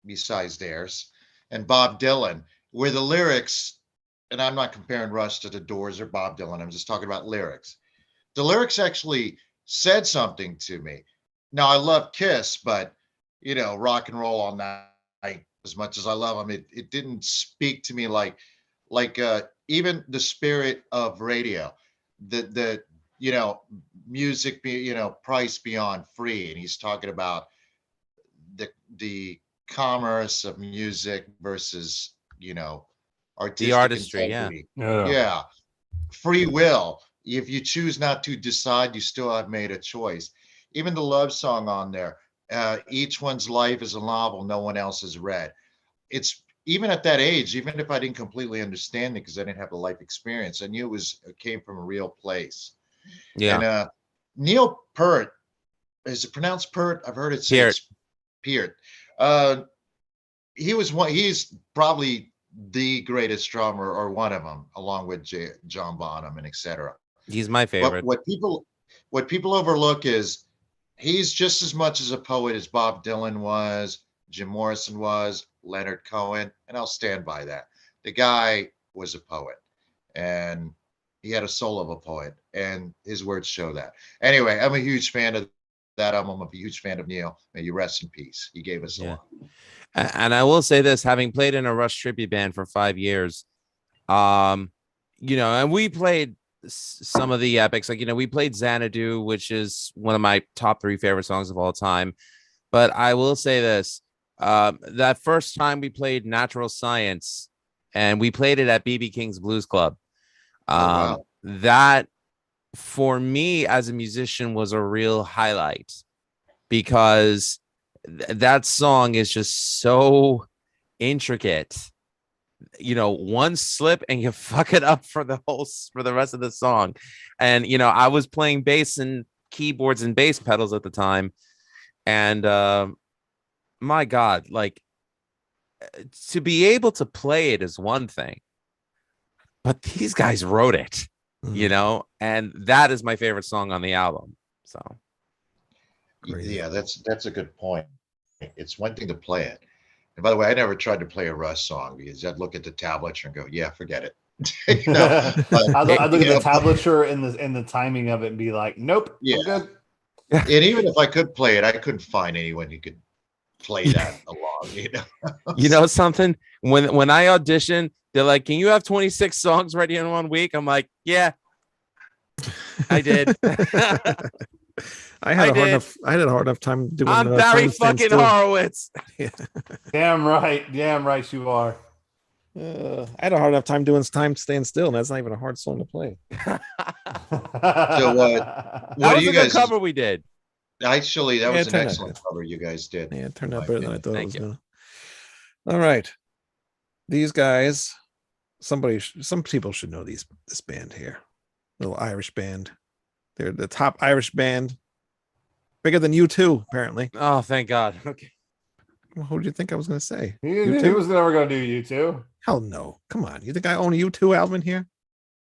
besides theirs and Bob Dylan where the lyrics, and I'm not comparing Rush to the Doors or Bob Dylan, I'm just talking about lyrics. The lyrics actually said something to me. Now I love Kiss, but Rock and Roll All Night, as much as I love them, it didn't speak to me like even the Spirit of Radio, the music price beyond free, and he's talking about the commerce of music versus artistic The artistry, integrity. Yeah. Yeah. Free will. If you choose not to decide, you still have made a choice. Even the love song on there, each one's life is a novel no one else has read. It's even at that age, even if I didn't completely understand it because I didn't have a life experience, I knew it came from a real place. Yeah. And Neil Peart, is it pronounced Peart? I've heard it said Peart. He's probably the greatest drummer or one of them, along with John Bonham and etc. He's my favorite. What people overlook is he's just as much as a poet as Bob Dylan was, Jim Morrison was, Leonard Cohen, and I'll stand by that. The guy was a poet, and he had a soul of a poet, and his words show that. Anyway, I'm a huge fan of that album. I'm a huge fan of Neil. May you rest in peace. He gave us a lot. And I will say this, having played in a Rush tribute band for 5 years, and we played some of the epics, we played Xanadu, which is one of my top 3 favorite songs of all time. But I will say this, that first time we played Natural Science, and we played it at BB King's Blues Club. Wow. That for me as a musician was a real highlight because that song is just so intricate. One slip and you fuck it up for the rest of the song. And I was playing bass and keyboards and bass pedals at the time, and my God, like to be able to play it is one thing, but these guys wrote it, and that is my favorite song on the album. So, Yeah, that's a good point. It's one thing to play it. And by the way, I never tried to play a Rush song because I'd look at the tablature and go, "Yeah, forget it." I'd look at the tablature and the timing of it and be like, "Nope, yeah. I'm good." And even if I could play it, I couldn't find anyone who could play that along. You know something? When I audition, they're like, "Can you have 26 songs ready in 1 week?" I'm like, "Yeah, I did." I had a hard enough time doing. I'm Barry fucking Horowitz. Yeah. Damn right you are. I had a hard enough time doing Time Staying Still, and that's not even a hard song to play. So That what was do you a good guys? cover we did. Actually, that Yeah, was it an turned out excellent cover you guys did. Yeah, it turned out My better than I opinion. thought it Thank was you. gonna. All right, these guys. Some people should know this band here, little Irish band. They're the top Irish band, bigger than U2 apparently. Oh, thank God. Okay. Well, who do you think I was going to say? He U2? was never going to do U2. Hell no! Come on, you think I own a U2 album here?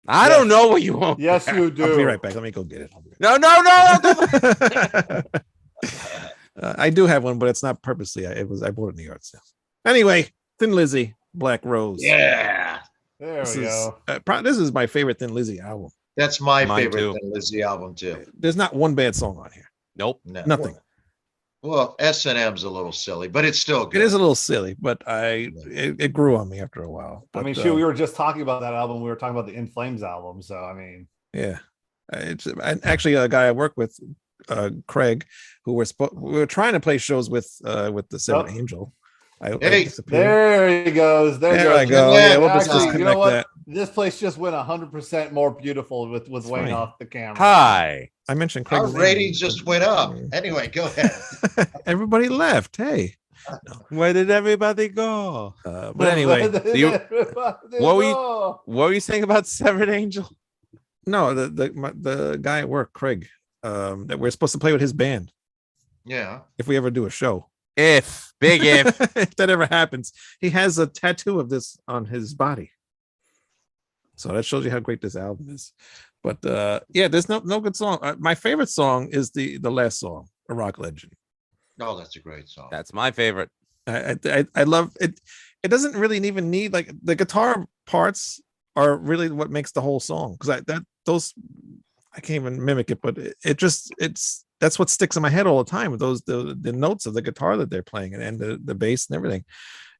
I don't know what you want. Yes, you do. I'll be right back. Let me go get it. No. I do have one, but it's not purposely. I bought it in the yard sale. Anyway, Thin Lizzy, Black Rose. Yeah, There we go. This is my favorite Thin Lizzy album. that's my Mine favorite too. Thin Lizzy album too. There's not one bad song on here. Nope. No. Nothing. Well, S&M's a little silly, but it's still good. It is a little silly, but it grew on me after a while. But, I mean, shoot, we were just talking about that album. We were talking about the In Flames album. So, I mean, yeah, it's actually a guy I work with, Craig, who we were trying to play shows with the Seven Angel. Hey, there he goes. There I go. Yeah, we'll just Actually, disconnect you know what? that. This place just went 100% more beautiful with Wayne funny. off the camera. Hi. I mentioned Craig. our ratings just went up. Anyway, go ahead. Everybody left. Hey, Where did everybody go? but anyway, What were you saying about Severed Angel? no, the guy at work, Craig, that we're supposed to play with his band Yeah. if we ever do a show. Big if. If that ever happens, he has a tattoo of this on his body. So that shows you how great this album is. But yeah, there's no good song. My favorite song is the last song, "A Rock Legend." Oh, that's a great song. That's my favorite. I love it. It doesn't really even need, like, the guitar parts are really what makes the whole song, because I can't even mimic it, but that's what sticks in my head all the time with the notes of the guitar that they're playing and the bass and everything,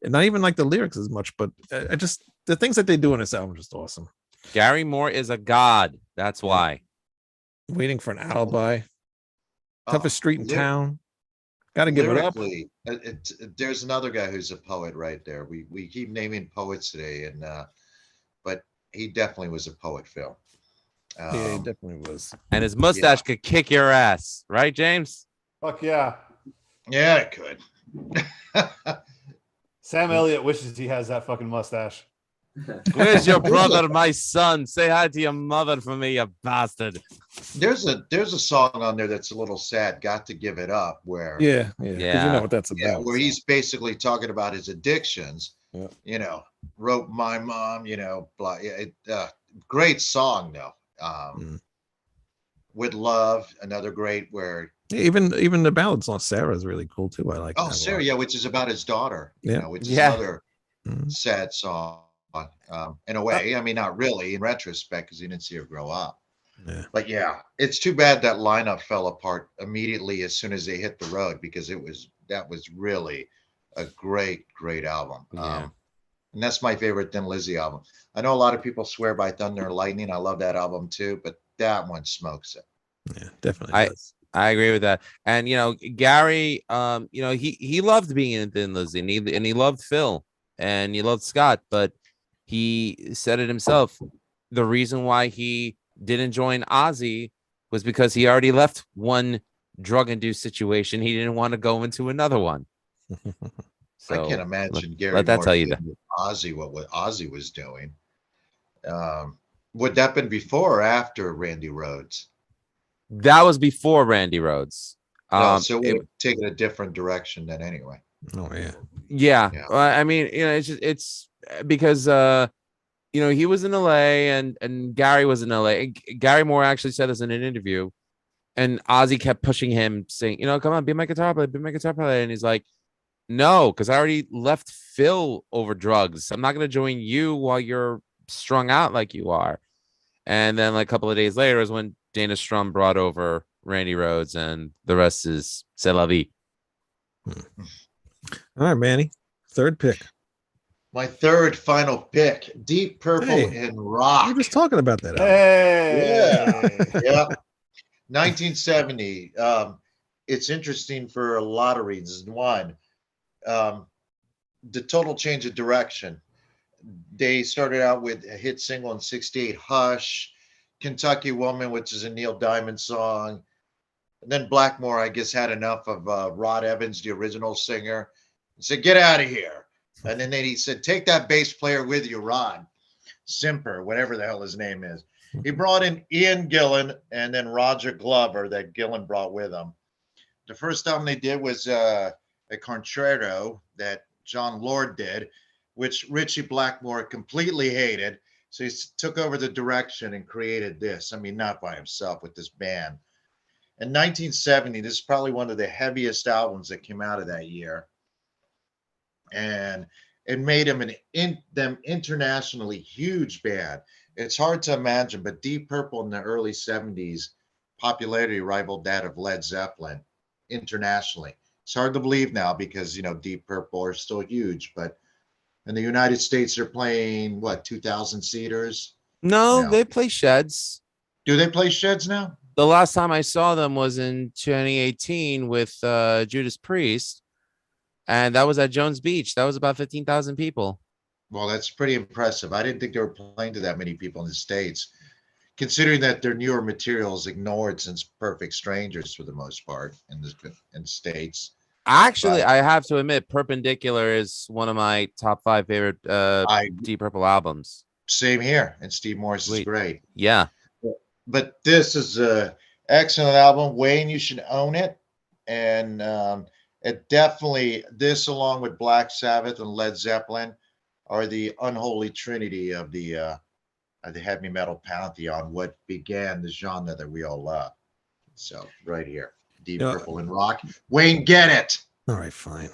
and not even like the lyrics as much, but the things that they do in this album are just awesome. Gary Moore is a god. That's why. Waiting for an Alibi, Toughest Street in Lyr- Town, Gotta Give It Up. Lyrically, there's another guy who's a poet right there. We keep naming poets today, and but he definitely was a poet, Phil. Yeah, he definitely was. And his mustache could kick your ass, right, James? Fuck yeah. Yeah, it could. Sam Elliott wishes he has that fucking mustache. Where's your brother, my son? Say hi to your mother for me, you bastard. There's a song on there that's a little sad. Got to Give It Up, where Yeah. 'Cause you know what that's yeah, about. where so. he's basically talking about his addictions. Yeah. Wrote my mom. Blah. Yeah, great song though. With Love, another great where. Yeah, even the ballads on Sarah is really cool too. I like. Oh, that a Sarah, lot. yeah, which is about his daughter. Yeah. Which is Yeah. another sad song. In a way, I mean, not really in retrospect because you didn't see her grow up. Yeah. But yeah, it's too bad that lineup fell apart immediately as soon as they hit the road, because that was really a great album. Yeah. And that's my favorite Thin Lizzy album. I know a lot of people swear by Thunder and Lightning. I love that album too, but that one smokes it. Yeah, definitely. Does. I agree with that. And Gary, he loved being in Thin Lizzy, and he loved Phil, and he loved Scott, but he said it himself. The reason why he didn't join Ozzy was because he already left one drug-induced situation. He didn't want to go into another one. I can't So imagine Gary let that Moore tell you did that. with Ozzy what Ozzy was doing. Would that been before or after Randy Rhoads? That was before Randy Rhoads. No, so It- we're taking a different direction then anyway. Oh yeah. yeah. Yeah. I mean, it's because he was in LA and Gary was in LA. And Gary Moore actually said this in an interview, and Ozzy kept pushing him, saying, come on, be my guitar player, and he's like, no, because I already left Phil over drugs. I'm not gonna join you while you're strung out like you are. And then like a couple of days later is when Dana Strum brought over Randy Rhoads, and the rest is c'est la vie. All right, Manny. Third pick. My third final pick, Deep Purple Hey, in Rock. We were just talking about that. Album. Hey. Yeah. 1970. It's interesting for a lot of reasons. One, the total change of direction. They started out with a hit single in 68, Hush, Kentucky Woman, which is a Neil Diamond song. And then Blackmore, I guess, had enough of Rod Evans, the original singer, and said, get out of here. And then he said, take that bass player with you, Rod Simper, whatever the hell his name is. He brought in Ian Gillan and then Roger Glover that Gillan brought with him. The first album they did was a concerto that John Lord did, which Richie Blackmore completely hated. So he took over the direction and created this. I mean, not by himself, with this band. In 1970, this is probably one of the heaviest albums that came out of that year. And it made them them internationally huge band. It's hard to imagine, but Deep Purple in the early 70s, popularity rivaled that of Led Zeppelin internationally. It's hard to believe now because, Deep Purple are still huge, but in the United States, they're playing, 2,000 seaters? No, they play Sheds. Do they play Sheds now? The last time I saw them was in 2018 with Judas Priest, and that was at Jones Beach. That was about 15,000 people. Well, that's pretty impressive. I didn't think they were playing to that many people in the States, considering that their newer material is ignored since Perfect Strangers for the most part in the States. Actually, I have to admit, Perpendicular is one of my top 5 favorite Deep Purple albums. Same here, and Steve Morris is great. Yeah. But this is a excellent album. Wayne, you should own it. And it definitely, this along with Black Sabbath and Led Zeppelin are the unholy trinity of the heavy metal pantheon, what began the genre that we all love. So right here, Deep Purple and Rock. Wayne, get it. All right, fine.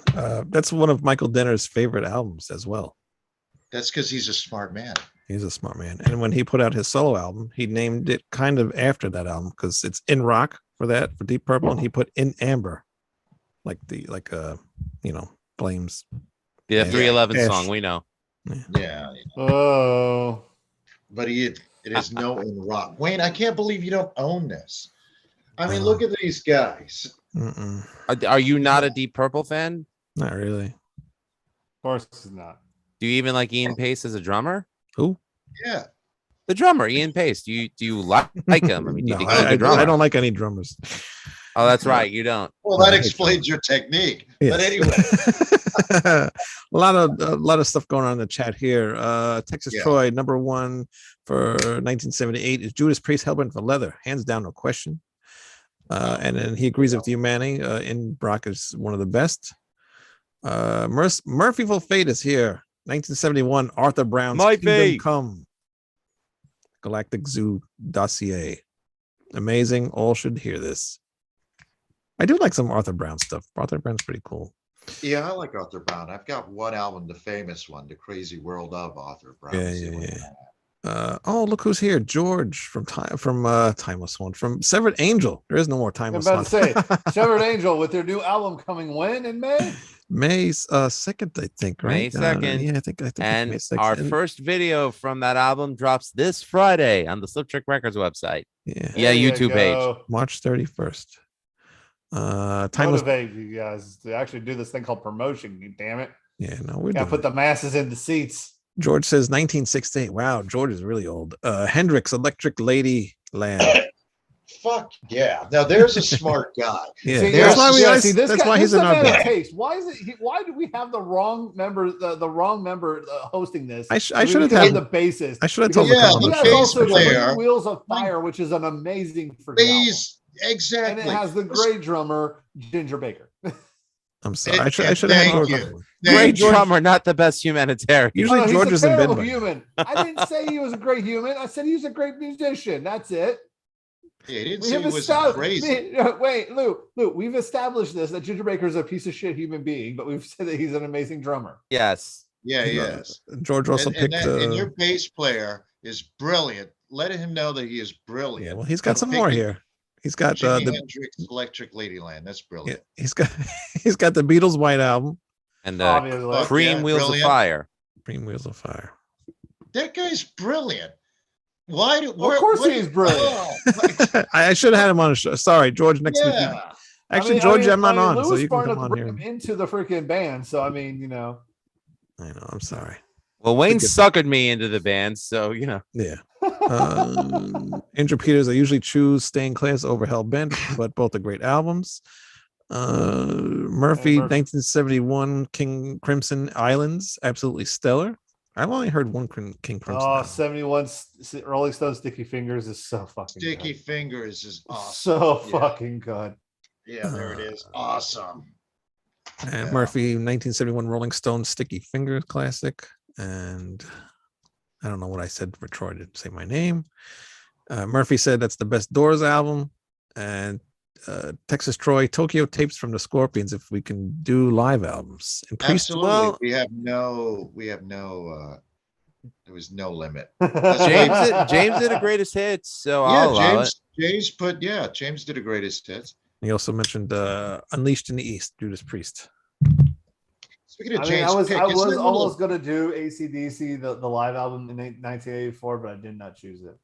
That's one of Michael Denner's favorite albums as well. That's because he's a smart man. He's a smart man. And when he put out his solo album, he named it kind of after that album because it's In Rock for Deep Purple, and he put In Amber, Flames. The 311 Ash. song, we know. Yeah. Oh. But it is no In Rock. Wayne, I can't believe you don't own this. I mean, look at these guys. Are you not a Deep Purple fan? Not really. Of course it's not. Do you even like Ian Pace as a drummer? Who? Yeah. The drummer, Ian Pace. Do you like him? I mean, do you No, think he's a good drummer? I don't like any drummers. Oh, that's right. You don't. Well, that explains your technique. Yes. But anyway. a lot of stuff going on in the chat here. Texas Troy, number 1 for 1978 is Judas Priest, Hellbent for Leather. Hands down, no question. And then he agrees with you, Manny. In Brock is one of the best. Murphyful Fate is here. 1971, Arthur Brown's My Kingdom fate. Come. Galactic Zoo Dossier. Amazing. All should hear this. I do like some Arthur Brown stuff. Arthur Brown's pretty cool. Yeah, I like Arthur Brown. I've got one album, the famous one, The Crazy World of Arthur Brown. Look who's here. George from Timeless One, from Severed Angel. There is no more Timeless I'm One. about to say, Severed Angel with their new album coming when? In May? May 2nd, I think, right? May 2nd. Yeah, I think And May 2nd. our first video from that album drops this Friday on the Slip Trick Records website. Yeah, There you YouTube go. page. March 31st. Timeless. Motivate you guys to actually do this thing called promotion. You damn it! Yeah, no, we're Gotta doing put the masses in the seats. George says 1968. Wow, George is really old. Hendrix, Electric Lady Land. Fuck yeah. Now there's a smart guy. Yeah, See, There's that's why we. see, this That's guy, why this he's in is a our man of band. taste. Why is it? Why do we have the wrong member? The wrong member hosting this. I So we should have can had the bassist. I should have told him Yeah, to come He on the has the show. bass also player- Three Wheels of Fire, which is an amazing freaking He's album. exactly. And it has the great drummer Ginger Baker. I'm sorry. I And should have had thank George. you. on. Thank Great you. drummer, not the best humanitarian. Usually No, George he's is a in bed terrible by now. human. I didn't say he was a great human. I said he was a great musician. That's it. Yeah, he didn't We say have he was established. crazy. Wait, Lou. We've established this that Ginger Baker is a piece of shit human being, but we've said that he's an amazing drummer. Yes. Yeah, he is. George also And, picked. and your bass player is brilliant. Let him know that he is brilliant. Yeah, well, he's got For some more picking here. He's got Jimi the Hendrix Electric Ladyland. That's yeah, brilliant. he's got he's got the Beatles White Album, And Obviously. Cream Yeah, Wheels brilliant. of Fire. Cream Wheels of Fire. That guy's brilliant. Why do Of course he's brilliant. Oh, I should have had him on a show. Sorry, George. Next week. yeah. Actually, George, I'm not on, Lou so was you can smart come enough on to bring here. him into the freaking band. So I mean, I know. I'm sorry. Well, Wayne Good. suckered me into the band, so Yeah. Andrew Peters. I usually choose Stay in Class over Hell Bent, but both are great albums. Murphy, 1971, King Crimson Islands, absolutely stellar. I've only heard one King Crimson. Oh, album. 71 Rolling Stone Sticky Fingers is so fucking Sticky good. Fingers is awesome. So Yeah. fucking good. Yeah, there it is. Awesome. And Yeah. Murphy, 1971 Rolling Stone Sticky Fingers classic. And I don't know what I said for Troy to say my name. Murphy said that's the best Doors album. And Texas Troy, Tokyo Tapes from the Scorpions, if we can do live albums. And Priest, Absolutely. well- we have no there was no limit. James did a greatest hits, so I'll allow it. James did a greatest hits. he also mentioned Unleashed in the East, Judas Priest. Speaking of I mean, James, I was pick, isn't it a little- almost gonna do AC/DC, the live album in 1984, but I did not choose it.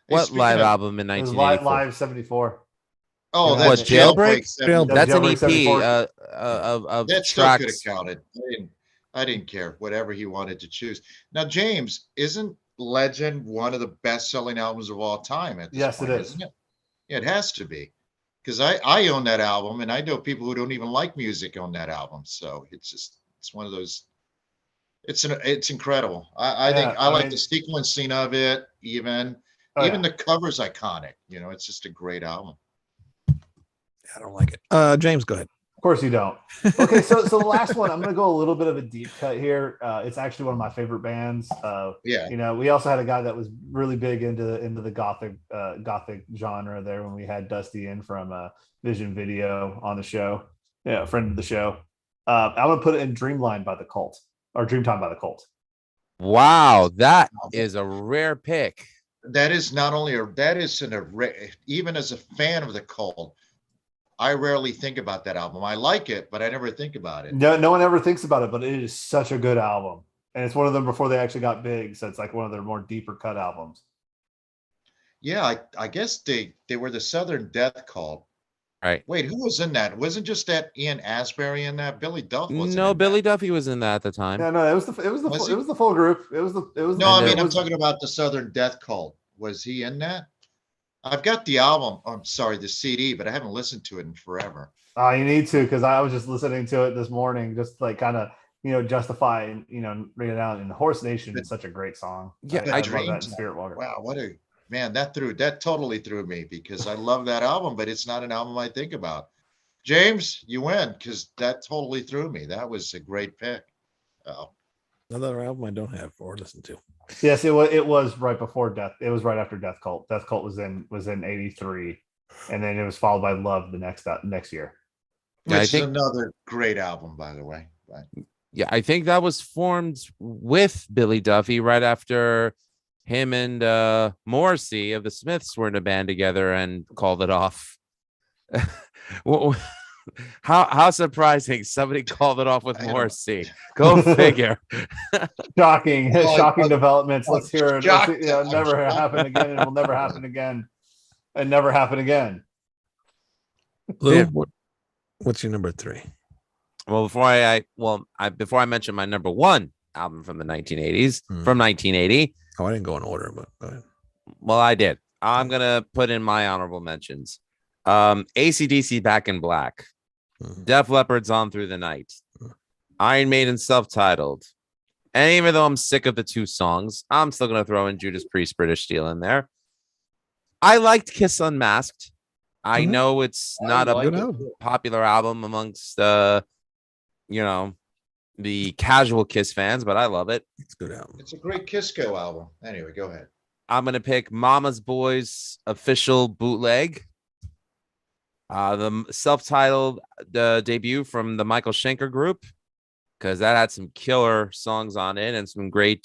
Hey, What speaking live of- album in It was 1984? live 74. Oh, What, that's Jailbreak? Jailbreak. That's an Jailbreak EP 74. of That still could have tracks. counted. I didn't care. Whatever he wanted to choose. Now, James, isn't Legend one of the best-selling albums of all time? At this Yes, point, it is. Isn't it? Yeah, it has to be, because I own that album, and I know people who don't even like music own that album. So it's one of those. It's incredible. I think Yeah, I like mean- the sequencing of it. Even Oh, even yeah. the cover's iconic. It's just a great album. I don't like it. James, go ahead. Of course you don't. Okay, so the last one, I'm gonna go a little bit of a deep cut here. It's actually one of my favorite bands. Yeah. We also had a guy that was really big into the gothic genre there when we had Dusty in from Vision Video on the show. Yeah, friend of the show. I'm gonna put it in Dreamline by the Cult or Dreamtime by the Cult. Wow, that is a rare pick. That is not only even as a fan of the Cult, I rarely think about that album. I like it, but I never think about it. No one ever thinks about it, but it is such a good album, and it's one of them before they actually got big. So it's like one of their more deeper cut albums. Yeah, I guess they were the Southern Death Cult. Right. Wait, who was in that? Wasn't just that Ian Asbury in that? Billy Duff wasn't No, in Billy that. Duffy was in that at the time. Yeah, no, it was the Was he? full group. It was No, I I mean, mean, I'm talking about the Southern Death Cult. Was he in that? I've got the album. I'm sorry, the CD, but I haven't listened to it in forever. You need to, because I was just listening to it this morning, just like kind of justify and bring it out. And Horse Nation is such a great song. Yeah, I I love that in Dreamed- Spirit Walker. Wow, what a man! That totally threw me because I love that album, but it's not an album I think about. James, you win because that totally threw me. That was a great pick. Oh, Another album I don't have or listen to. Yes, it was right before Death. It was right after Death Cult. Death Cult was in '83, and then it was followed by Love the next year. Yeah, I which is think- another great album, by the way. But Yeah, I think that was formed with Billy Duffy right after him and Morrissey of the Smiths were in a band together and called it off. Well, how surprising! Somebody called it off with I know. Morrissey. Go figure. Shocking Oh, developments. Let's hear it. shocked. Never I'm happen shocked. again. It will never happen again. And never happen again. Lou, Yeah. what's your number 3? Well, before I mention my number one, album from the 1980s, Hmm. from 1980. Oh, I didn't go in order, but go ahead. Well, I did. I'm gonna put in my honorable mentions. AC/DC Back in Black, Mhm. Def Leppard's On Through the Night, Iron Maiden self-titled. And even though I'm sick of the two songs, I'm still gonna throw in Judas Priest British Steel in there. I liked Kiss Unmasked. I Mhm. know it's I not a like Good it. album. popular album amongst you know, the casual Kiss fans, but I love it. It's a good album. It's a great Kisco album. Anyway, go ahead. I'm gonna pick Mama's Boys official bootleg. The self-titled debut from the Michael Schenker group, because that had some killer songs on it and some great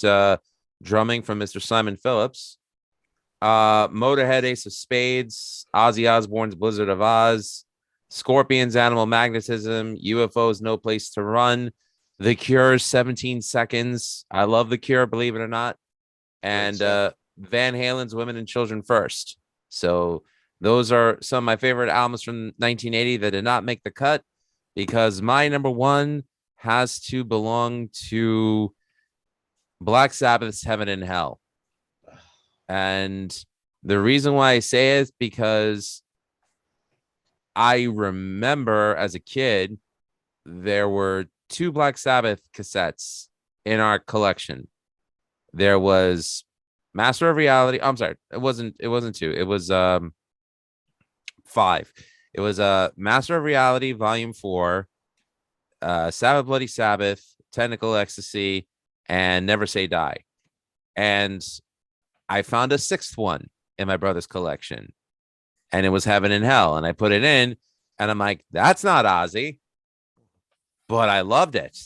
drumming from Mr. Simon Phillips. Motorhead Ace of Spades, Ozzy Osbourne's Blizzard of Oz, Scorpions Animal Magnetism, UFO's No Place to Run, The Cure's 17 Seconds. I love The Cure, believe it or not. And stuff. Van Halen's Women and Children First. So those are some of my favorite albums from 1980 that did not make the cut, because my number one has to belong to Black Sabbath's Heaven and Hell. And the reason why I say it is because I remember as a kid, there were two Black Sabbath cassettes in our collection. There was Master of Reality. I'm sorry, it wasn't two. It was 5. It was Master of Reality Volume 4, Sabbath Bloody Sabbath, Technical Ecstasy, and Never Say Die. And I found a 6th one in my brother's collection, and it was Heaven and Hell. And I put it in, and I'm like, that's not Ozzy, but I loved it.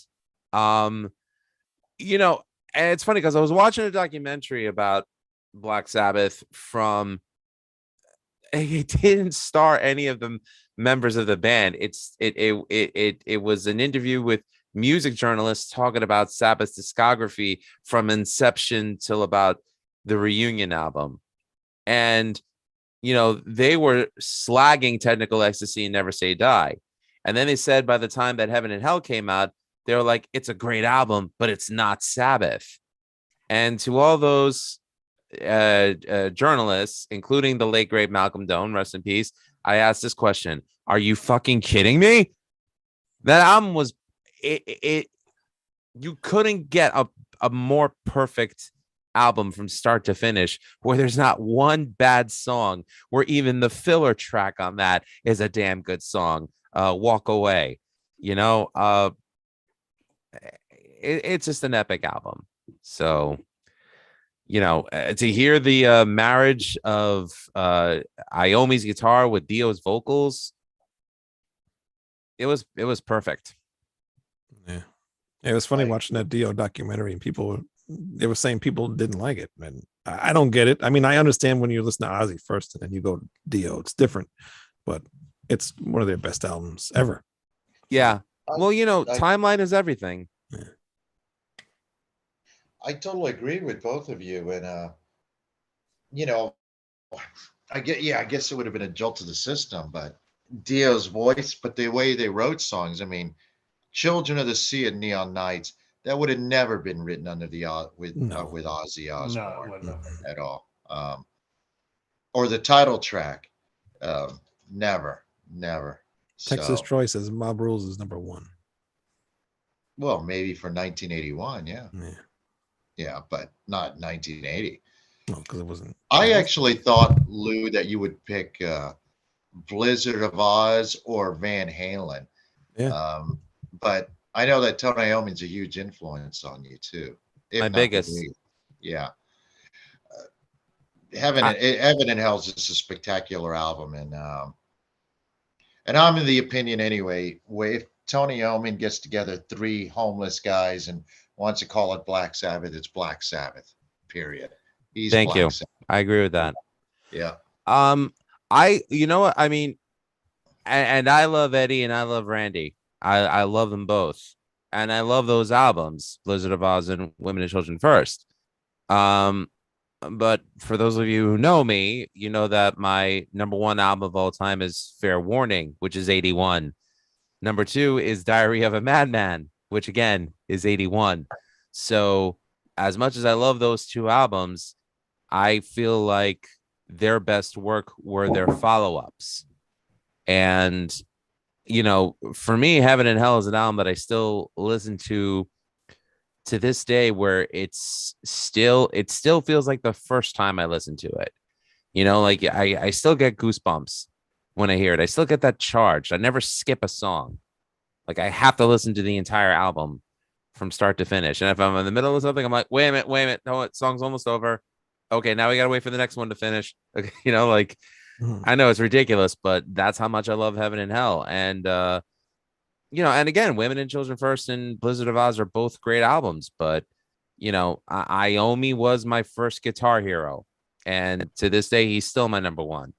You know, and it's funny because I was watching a documentary about Black Sabbath from, it didn't star any of the members of the band. It was an interview with music journalists talking about Sabbath's discography from inception till about the reunion album. And they were slagging Technical Ecstasy and Never Say Die. And then they said by the time that Heaven and Hell came out, they were like, it's a great album, but it's not Sabbath. And to all those journalists, including the late great Malcolm Doan, rest in peace, I asked this question: are you fucking kidding me? That album was it you couldn't get a more perfect album from start to finish, where there's not one bad song, where even the filler track on that is a damn good song. Walk Away, it's just an epic album. So to hear the marriage of Iommi's guitar with Dio's vocals, it was perfect. Yeah, it was funny watching that Dio documentary, and they were saying people didn't like it, and I don't get it. I mean, I understand when you listen to Ozzy first and then you go to Dio, it's different, but it's one of their best albums ever. Yeah. Well, timeline is everything. Yeah. I totally agree with both of you. And, I guess it would have been a jolt to the system, but Dio's voice, but the way they wrote songs, I mean, Children of the Sea and Neon Nights, that would have never been written under the with Ozzy Osbourne at all. Or the title track, never. Texas So, Troy says Mob Rules is number 1. well, maybe for 1981, yeah, but not 1980. No, because it wasn't. I actually thought, Lou, that you would pick Blizzard of Oz or Van Halen. Yeah. But I know that Tony Iommi's a huge influence on you too. My biggest. Yeah. Heaven and Hell is just a spectacular album, and I'm in the opinion anyway, if Tony Iommi gets together 3 homeless guys and wants to call it Black Sabbath, it's Black Sabbath. Period. Thank Black you. Sabbath. I agree with that. Yeah. You know what I mean, and I love Eddie and I love Randy. I love them both, and I love those albums, Blizzard of Oz and Women and Children First. But for those of you who know me, you know that my number 1 album of all time is Fair Warning, which is 81. Number 2 is Diary of a Madman, which again is 81. So as much as I love those two albums, I feel like their best work were their follow-ups. And for me, Heaven and Hell is an album that I still listen to this day, where it still feels like the first time I listened to it. Like I still get goosebumps when I hear it. I still get that charge. I never skip a song. Like I have to listen to the entire album from start to finish. And if I'm in the middle of something, I'm like, wait a minute. No, it song's almost over. Okay, now we gotta wait for the next one to finish. Okay, like Mhm. I know it's ridiculous, but that's how much I love Heaven and Hell. And and again, Women and Children First and Blizzard of Oz are both great albums, but Iommi was my first guitar hero. And to this day, he's still my number one.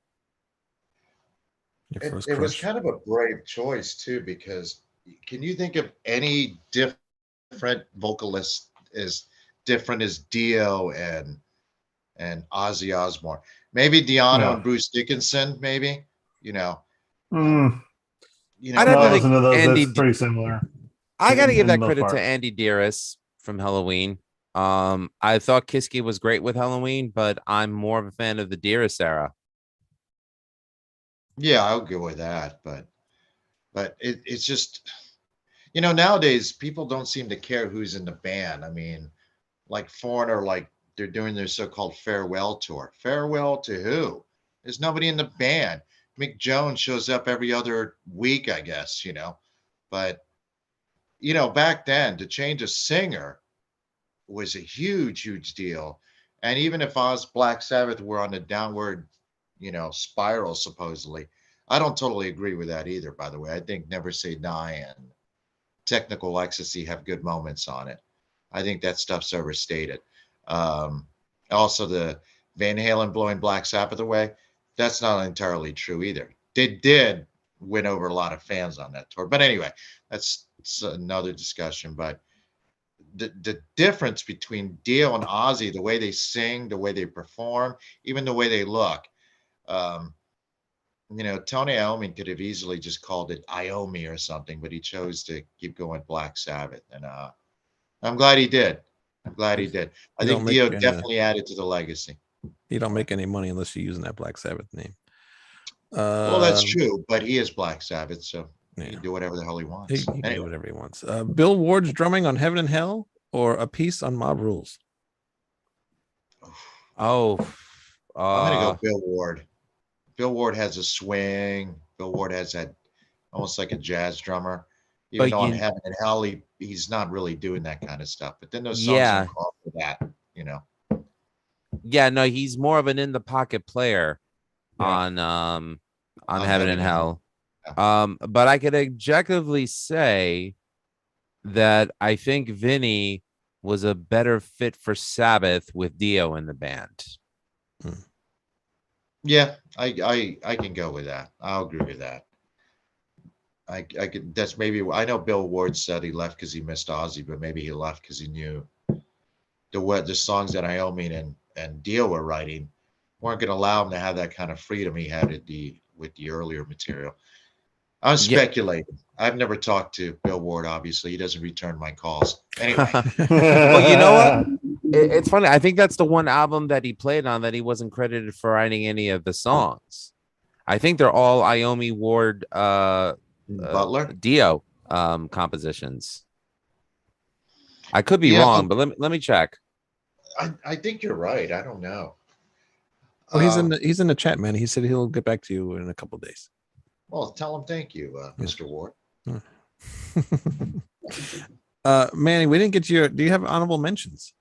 Your It, first it was crush. kind of a brave choice too, because can you think of any different vocalist as different as Dio and Ozzy Osbourne? Maybe Diano No. and Bruce Dickinson, maybe, you know, um, Mm, I'd have no, to I think listen to those. That's Andy. pretty similar I got to give in that most credit to part. Andy Dearest from Halloween. I thought Kiski was great with Halloween, but I'm more of a fan of the Dearest era. yeah, I'll go with that. But it's just, nowadays people don't seem to care who's in the band. I mean, like Foreigner, like they're doing their so-called farewell tour. Farewell to who? There's nobody in the band. Mick Jones shows up every other week, I guess. But back then to change a singer was a huge, huge deal. And even if Oz Black Sabbath were on a downward, spiral, supposedly, I don't totally agree with that either, by the way. I think Never Say Die and Technical Ecstasy have good moments on it. I think that stuff's overstated. Um, Also, the Van Halen blowing Black Sabbath away, that's not entirely true either. They did win over a lot of fans on that tour. But anyway, that's another discussion. But the difference between Dio and Ozzy, the way they sing, the way they perform, even the way they look. Um, Tony Iommi could have easily just called it Iommi or something, but he chose to keep going Black Sabbath, and I'm glad he did. I'm glad he did. I You don't think make Dio definitely added to the legacy. you don't make any money unless you're using that Black Sabbath name. Well, that's Um, true, but he is Black Sabbath, so he yeah, can do whatever the hell he he, wants. he can do Anyway, whatever he wants. Bill Ward's drumming on Heaven and Hell, or a piece on Mob Rules. Oh, I'm gonna uh, go Bill Ward. Bill Ward has a swing. Bill Ward has that almost like a jazz drummer. Even but though on Heaven and Hell, he's not really doing that kind of stuff. But then those songs don't yeah, call for that. yeah, no, he's more of an in the pocket player Yeah. on On Heaven Heaven and and Hell. Hell. Yeah. But I could objectively say that I think Vinny was a better fit for Sabbath with Dio in the band. Yeah, I can go with that. I'll agree with that. I could. That's maybe. I know Bill Ward said he left because he missed Ozzy, but maybe he left because he knew the songs that Iommi and Dio were writing weren't going to allow him to have that kind of freedom he had with the earlier material. I'm Yeah. speculating. I've never talked to Bill Ward. Obviously, he doesn't return my calls. Anyway, Well, you know what? It's funny. I think that's the one album that he played on that he wasn't credited for writing any of the songs. I think they're all Iommi Ward Butler. Dio compositions. I could be Yeah, wrong, but let me check. I think you're right. I don't know. Oh, Um, he's in the chat, man. He said he'll get back to you in a couple days. well, tell him thank you, Yeah. Mr. Ward. Manny, we didn't get your. Do you have honorable mentions?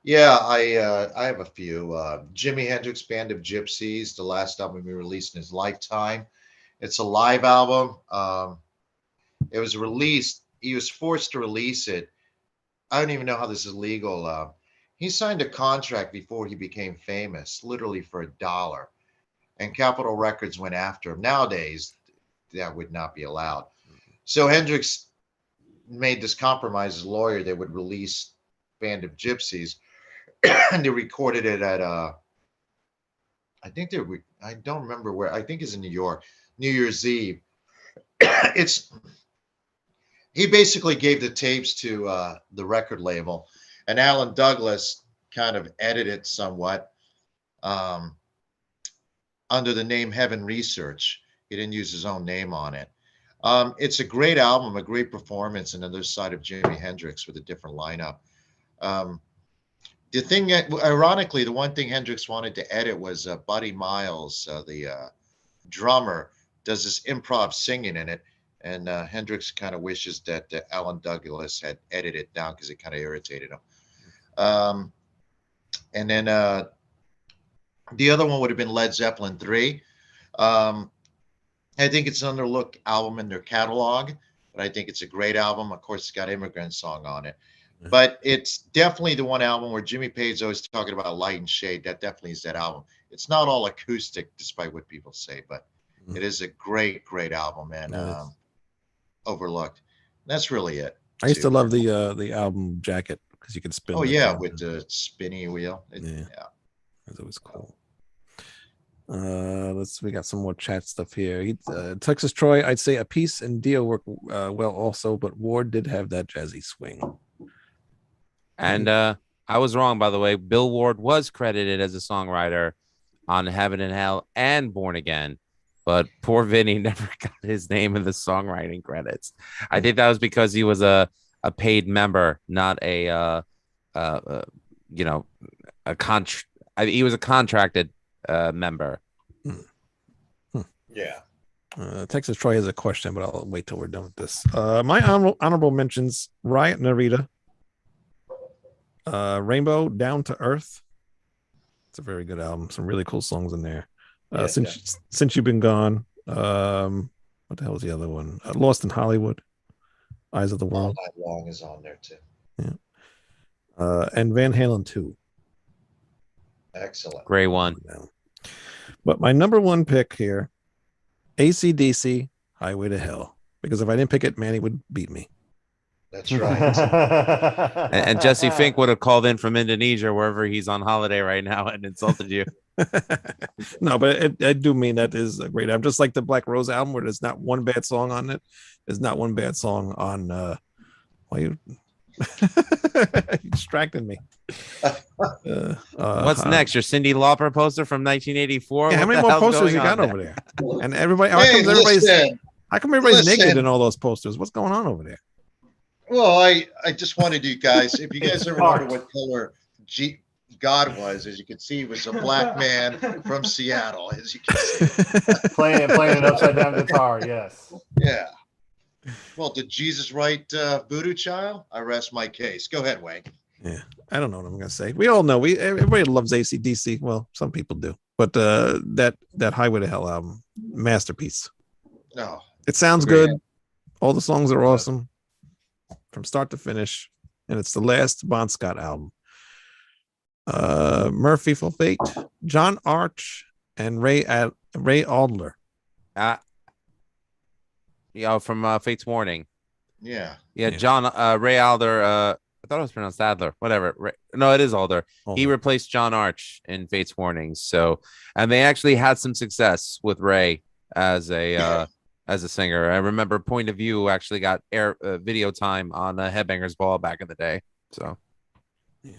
Yeah, I have a few. Jimi Hendrix Band of Gypsies, the last album he released in his lifetime. It's a live album. It was released. He was forced to release it. I don't even know how this is legal. He signed a contract before he became famous, literally for $1, and Capitol Records went after him. Nowadays, that would not be allowed. So Hendrix made this compromise. His lawyer, they would release Band of Gypsies, and they recorded it at I think they were, I don't remember where. I think it's in New York, New Year's Eve. It's He basically gave the tapes to the record label, And Alan Douglas kind of edited somewhat um, under the name Heaven Research. He didn't use his own name on it. It's a great album, a great performance, and another side of Jimi Hendrix with a different lineup. Um, the thing that, ironically, the one thing Hendrix wanted to edit was Buddy Miles, the drummer, does this improv singing in it. And Hendrix kind of wishes that Alan Douglas had edited it down because it kind of irritated him. And then the other one would have been Led Zeppelin 3. I think it's an underlooked album in their catalog, but I think it's a great album. Of course, it's got Immigrant Song on it. But it's definitely the one album where Jimmy Page's always talking about light and shade. That definitely is that album. It's not all acoustic, despite what people say, but it is a great, great album and overlooked. That's really it. I used to love the album jacket because you could spin. Oh the yeah, thing. with the spinny wheel. Yeah. That was cool. We got some more chat stuff here. Texas Troy, I'd say a piece and Dio work well also, but Ward did have that jazzy swing. And I was wrong, by the way. Bill Ward was credited as a songwriter on Heaven and Hell and Born Again, but poor Vinny never got his name in the songwriting credits. I think that was because he was a paid member, not he was a contracted member. Yeah. Texas Troy has a question, but I'll wait till we're done with this. My honorable mentions: Riot Narita, Rainbow, Down to Earth. It's a very good album. Some really cool songs in there. Since You've Been Gone. What the hell is the other one? Lost in Hollywood, Eyes of the World. All Night Long is on there too. Yeah. And Van Halen 2. Excellent. Great one. But my number one pick here, AC/DC, Highway to Hell. Because if I didn't pick it, Manny would beat me. That's right. And Jesse Fink would have called in from Indonesia, wherever he's on holiday right now, and insulted you. No, but I do mean that is a great album. Just like the Black Rose album, where there's not one bad song on it. There's not one bad song on why you distracting me. What's next? Your Cyndi Lauper poster from 1984? Yeah, how many more posters you got over there? And everybody, how come everybody's naked in all those posters? What's going on over there? Well, I just wanted you guys, if you guys ever wonder what color God was, as you can see, he was a black man from Seattle, as you can see. playing an upside down guitar, yes. Yeah. Well, did Jesus write Voodoo Child? I rest my case. Go ahead, Wayne. Yeah, I don't know what I'm gonna say. We all know everybody loves AC/DC. Well, some people do, but that Highway to Hell album, masterpiece. No, it sounds good. All the songs are awesome from start to finish, and it's the last Bon Scott album. Murphy for Fate, John Arch, and Ray Adler. From Fate's Warning. Yeah. John Ray Adler. I thought it was pronounced Adler. Whatever. No, it is Alder. He replaced John Arch in Fate's Warnings. So, and they actually had some success with Ray as a singer. I remember Point of View actually got video time on Headbangers Ball back in the day. So, yep.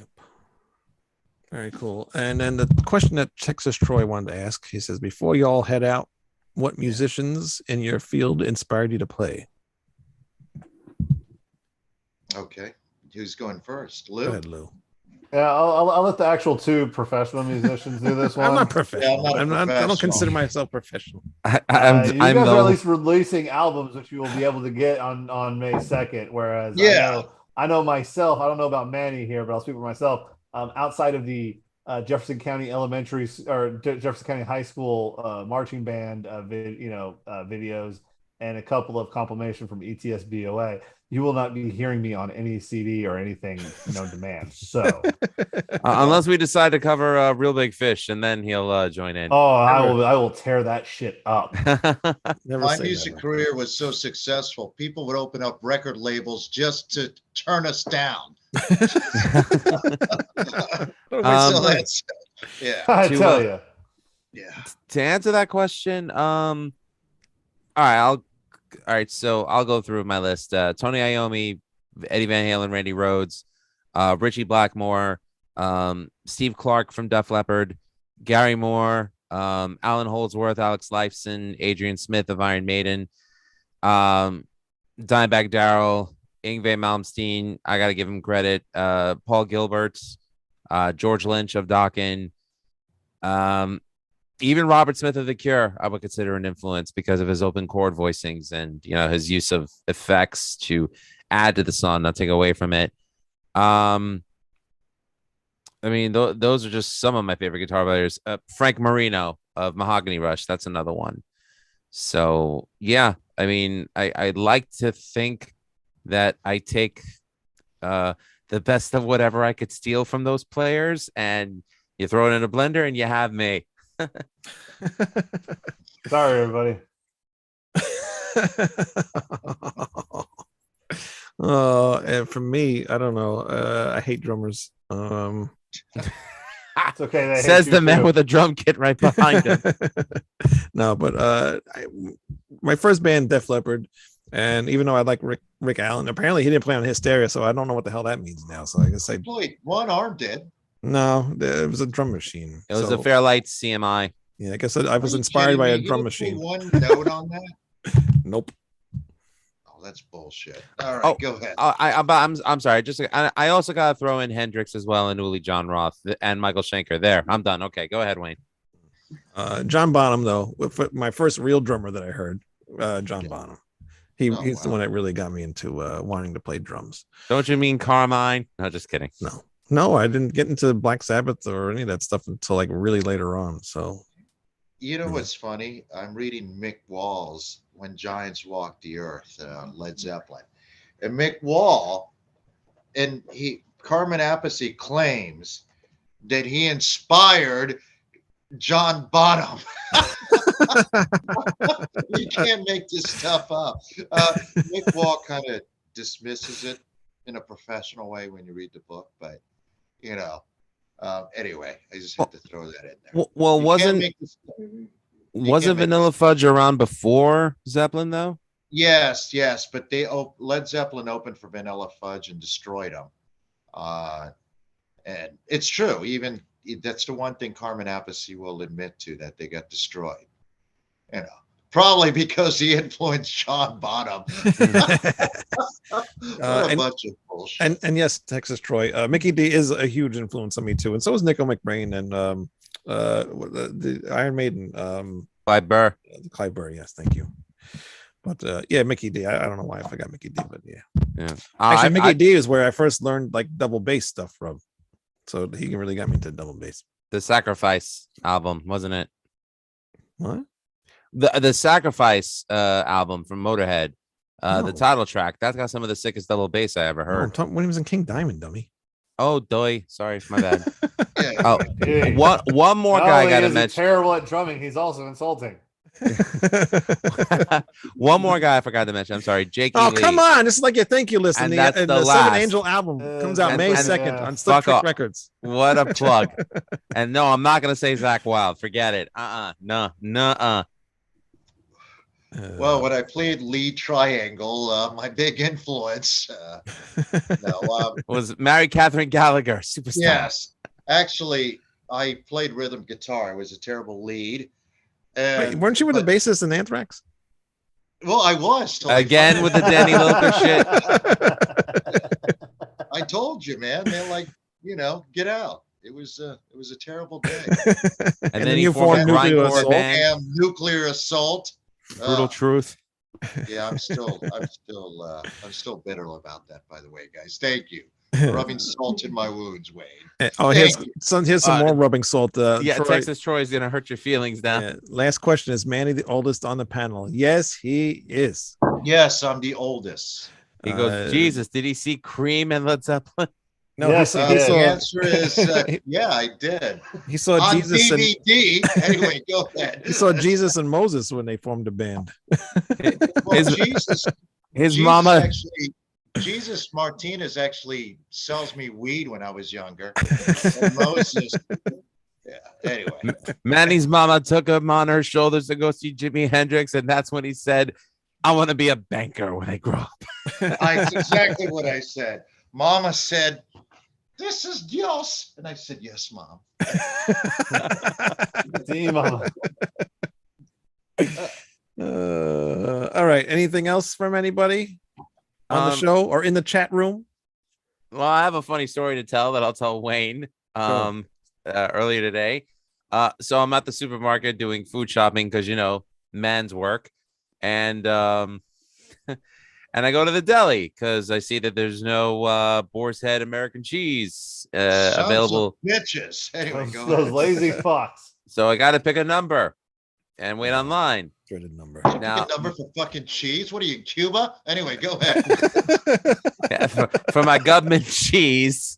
Very cool. And then the question that Texas Troy wanted to ask, he says, before you all head out, what musicians in your field inspired you to play? Okay. Who's going first? Lou? Go ahead, Lou. Yeah, I'll let the actual two professional musicians do this one. I'm not professional. Yeah, I don't consider myself professional. You guys are at least releasing albums, which you will be able to get on May 2nd. Whereas I know myself, I don't know about Manny here, but I'll speak for myself. Outside of the Jefferson County Elementary or Jefferson County High School marching band videos and a couple of compilation from ETSBOA, you will not be hearing me on any CD or anything known to man. So unless we decide to cover Real Big Fish, and then he'll join in. Oh, I will tear that shit up. My music career was so successful, people would open up record labels just to turn us down. Yeah. I tell you. Yeah. To answer that question, all right, so I'll go through my list. Tony Iommi, Eddie Van Halen, Randy Rhoads, Richie Blackmore, Steve Clark from Def Leppard, Gary Moore, Alan Holdsworth, Alex Lifeson, Adrian Smith of Iron Maiden, Dimebag Darrell, Yngwie Malmsteen. I got to give him credit. Paul Gilbert, George Lynch of Dokken. Even Robert Smith of The Cure, I would consider an influence because of his open chord voicings and his use of effects to add to the song, not take away from it. I mean, those are just some of my favorite guitar players. Frank Marino of Mahogany Rush, that's another one. So yeah, I mean, I like to think that I take the best of whatever I could steal from those players, and you throw it in a blender, and you have me. Sorry, everybody. And for me, I don't know. I hate drummers. It's okay. They hate Says you the man too. with a drum kit right behind him. No, but my first band, Def Leppard, and even though I like Rick Allen, apparently he didn't play on Hysteria, so I don't know what the hell that means now. So I guess Wait, one arm did. no, it was a drum machine. It was So, a Fairlight CMI. yeah, I guess I was Are you inspired kidding by me? a You drum didn't put machine. one note on that? Nope. Oh, that's bullshit. All right, Oh, go ahead. I'm sorry. Just I also gotta throw in Hendrix as well and Uli John Roth and Michael Schenker. There, I'm done. Okay, go ahead, Wayne. John Bonham, though, my first real drummer that I heard, John Bonham. He's the wow. one that really got me into wanting to play drums. Don't you mean Carmine? No, just kidding. No, I didn't get into Black Sabbath or any of that stuff until like really later on. So You know what's funny? I'm reading Mick Wall's When Giants Walk the Earth, Led Zeppelin. And Mick Wall, Carmen Appice claims that he inspired John Bonham. You can't make this stuff up. Mick Wall kind of dismisses it in a professional way when you read the book, but anyway, I just had to throw that in there. Well, You can't wasn't make this- wasn't make Vanilla Fudge around before Zeppelin though? Yes, but Led Zeppelin opened for Vanilla Fudge and destroyed them. And it's true. Even that's the one thing Carmen Appice will admit to, that they got destroyed. Probably because he influenced John Bonham. What a bunch of bullshit. and yes, Texas Troy, Mickey D is a huge influence on me too, and so is Nico McBrain and the Iron Maiden, By Burr. Clive Burr. Yes, thank you. But yeah, Mickey D. I don't know why I forgot Mickey D, but yeah. Actually, Mickey D is where I first learned like double bass stuff from. So he really got me into double bass. The Sacrifice album, wasn't it? What? The Sacrifice album from Motorhead, the No. title track, that's got some of the sickest double bass I ever heard. When he was in King Diamond, dummy. Oh, doy. Sorry, my bad. Yeah. Oh, Hey, one more not guy I only gotta is he mention. terrible at drumming, he's also insulting. One more guy I forgot to mention. I'm sorry, Jake. Oh, Lee. come on. This is like your thank you list. And And that's the the Seven last. Angel album comes out And- May and- 2nd yeah. on Slip Fuck Trick off. Records. What a plug. And no, I'm not gonna say Zach Wild. Forget it. No. Well, when I played lead triangle, my big influence. Was Mary Catherine Gallagher, superstar. Yes, actually, I played rhythm guitar. It was a terrible lead. Wait, And, weren't you with the but- bassist in Anthrax? Well, I was. till I Again found with the out. Danny Loco shit. I told you, man. They're like, get out. It was a terrible day. And then he you formed formed Nuclear Grindcore Assault. band. Damn nuclear assault. Brutal Truth. Yeah, I'm still bitter about that. By the way, guys, thank you. Rubbing salt in my wounds, Wayne. Oh, Thank here's some more rubbing salt. Yeah, Troy, Texas Troy is gonna hurt your feelings now. yeah, last question: is Manny the oldest on the panel? Yes, he is. Yes, I'm the oldest. He goes, Jesus, did he see Cream and Led Zeppelin? No, Yes, he, he he did. The saw answer is yeah, I did. he saw On Jesus and DVD. Anyway, go ahead. he saw Jesus and Moses when they formed a band. Well, his- Jesus His Jesus mama. actually, Jesus Martinez actually sells me weed when I was younger. And Moses, yeah. Anyway, Manny's mama took him on her shoulders to go see Jimi Hendrix, and that's when he said, I want to be a banker when I grow up. that's exactly what I said. Mama said, this is Dios. And I said, yes, Mom. See, Mama. All right. Anything else from anybody on the show or in the chat room? Well, I have a funny story to tell that I'll tell Wayne earlier today. So I'm at the supermarket doing food shopping because, you know, man's work. And and I go to the deli because I see that there's no Boar's Head American cheese available. Bitches. Anyway, Those lazy fucks. So I got to pick a number and wait online. Dreaded number. Now, number for fucking cheese. What are you, in Cuba? Anyway, go ahead. yeah, for my government cheese.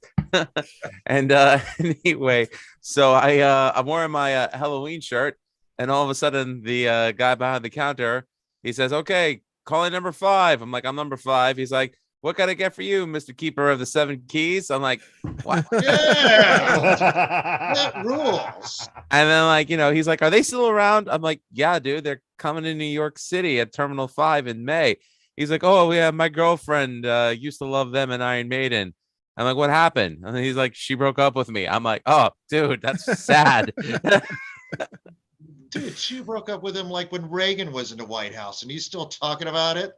And anyway, so I'm wearing my Halloween shirt, and all of a sudden the guy behind the counter, he says, "Okay, calling number 5." I'm like, "I'm number 5." He's like, "What can I get for you, Mr. Keeper of the 7 Keys?" I'm like, "What?" Yeah, that rules. And then, like, you know, he's like, "Are they still around?" I'm like, "Yeah, dude, they're coming to New York City at Terminal 5 in May." He's like, "Oh, yeah, my girlfriend used to love them and Iron Maiden." I'm like, "What happened?" And he's like, "She broke up with me." I'm like, "Oh, dude, that's sad." Dude, she broke up with him like when Reagan was in the White House, and he's still talking about it.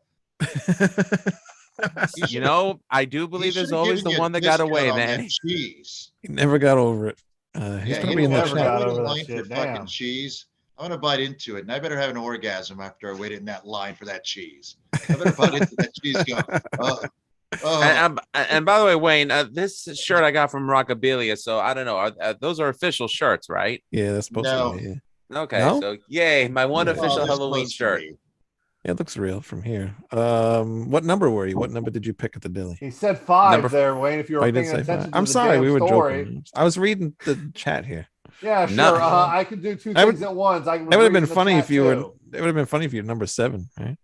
You know, I do believe there's always the one that got away, man. Cheese. He never got over it. He's Yeah, gonna you be in know the what? never chat. got I wait over in that line for shit, fucking damn. cheese. I'm gonna bite into it, and I better have an orgasm after I wait in that line for that cheese. I better bite into that cheese. Go. And by the way, Wayne, this shirt I got from Rockabilia, so I don't know. Those are official shirts, right? Yeah, that's supposed No. to be. Yeah. Okay, No? so yay, my one Yeah. official this Halloween close to shirt. me. Yeah, it looks real from here. What number were you? What number did you pick at the deli? He said 5 Number- there, Wayne. If you Oh, were you did paying say attention 5. to I'm the sorry, damn we were story. joking. I was reading the chat here. Yeah, sure. No. I could do two That would- things at once. I That would have been funny if you were. Too. It would have been funny if you're number 7, right?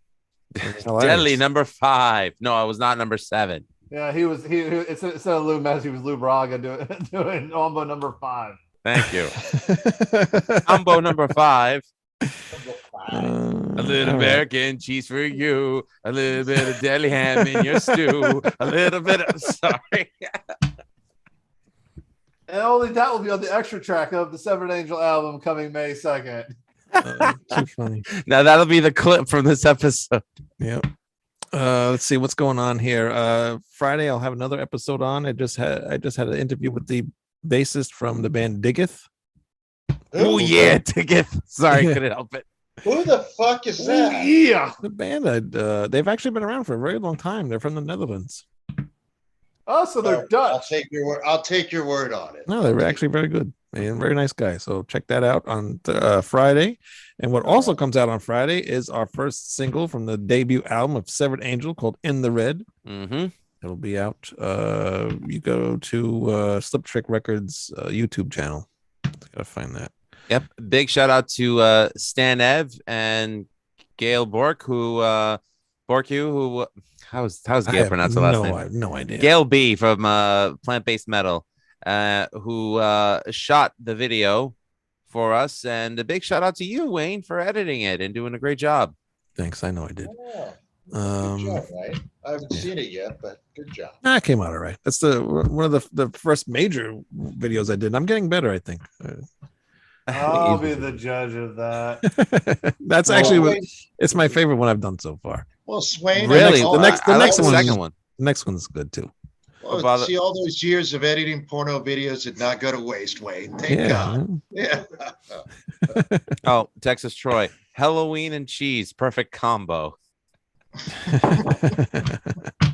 Deadly number 5. No, I was not number 7. Yeah, he was. He instead of Lou Mez, he was Lou Braga doing Ombo number 5. Thank you. Combo number 5. A little American cheese for you. A little bit of deli ham in your stew. A little bit of sorry. And only that will be on the extra track of the Severed Angel album coming May 2nd. Too funny. Now that'll be the clip from this episode. Yep. Let's see what's going on here. Friday I'll have another episode on. I just had an interview with the bassist from the band Diggeth. Oh yeah, ticket. Sorry, Yeah. couldn't help it. Who the fuck is that? Yeah. The band they've actually been around for a very long time. They're from the Netherlands. Oh, so they're I'll Dutch. take your word. I'll take your word on it. No, they were actually very good and very nice guys. So check that out on Friday. And what also comes out on Friday is our first single from the debut album of Severed Angel called In the Red. Mm-hmm. It'll be out. You go to Slip Trick Records YouTube channel. Gotta find that. Yep. Big shout out to Stan Ev and Gail Bork, who how's Gail pronounce her last name? I have no idea. Gail B from Plant Based Metal, who shot the video for us. And a big shout out to you, Wayne, for editing it and doing a great job. Thanks. I know I did. Yeah. Good job, right? I haven't yeah. seen it yet, but good job. It came out all right. That's one of the first major videos I did. I'm getting better, I think. I'll be the judge of that. That's actually it's my favorite one I've done so far. Well, Swain. Really? The next I like one the is- second one. The next one's good too. Well, see, all those years of editing porno videos did not go to waste, Wayne. Thank God. Yeah. Oh, Texas Troy. Halloween and cheese, perfect combo.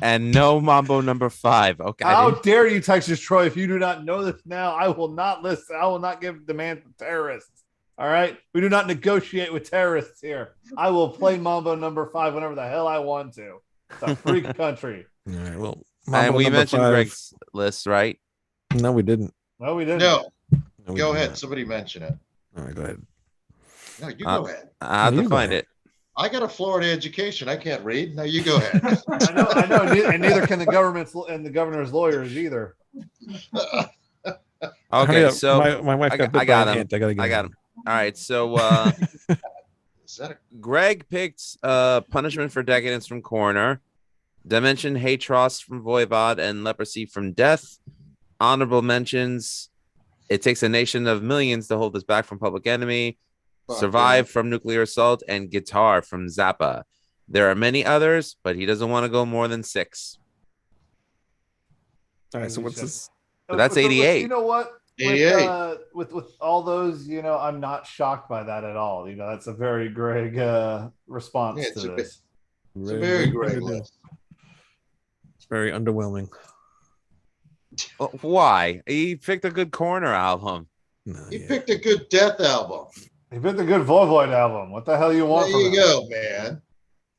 And no Mambo number 5. Okay. How dare you, Texas Troy? If you do not know this now, I will not listen. I will not give demand from terrorists. All right, we do not negotiate with terrorists here. I will play Mambo number 5 whenever the hell I want to. It's a free country. All right. Well, And Mambo we number mentioned 5. Greg's list, right? No, we didn't. No, we didn't. No, No, we go did ahead. not. Somebody mention it. All right, go ahead. No, you go ahead. I have You to go find ahead. it. I got a Florida education. I can't read. No, you go ahead. I know, and neither can the government's and the governor's lawyers either. Hurry Okay, up. so my wife I got got- I got him. I gotta get I got him. All right, so Is that a Greg picked Punishment for Decadence from Coroner, Dimension Hatros from Voivod, and Leprosy from Death. Honorable mentions. It takes a nation of millions to hold us back from Public Enemy. Fuck Survive from Nuclear Assault, and Guitar from Zappa. There are many others, but he doesn't want to go more than 6. All right, so what's this? So that's You 88. know what? 88. With all those, I'm not shocked by that at all. That's a very Greg response Yeah, to this. It's a very great list. It's very underwhelming. Why? He picked a good corner album. No, You yeah. picked a good death album. He picked a good Voivod album. What the hell you want There from you him? go, man.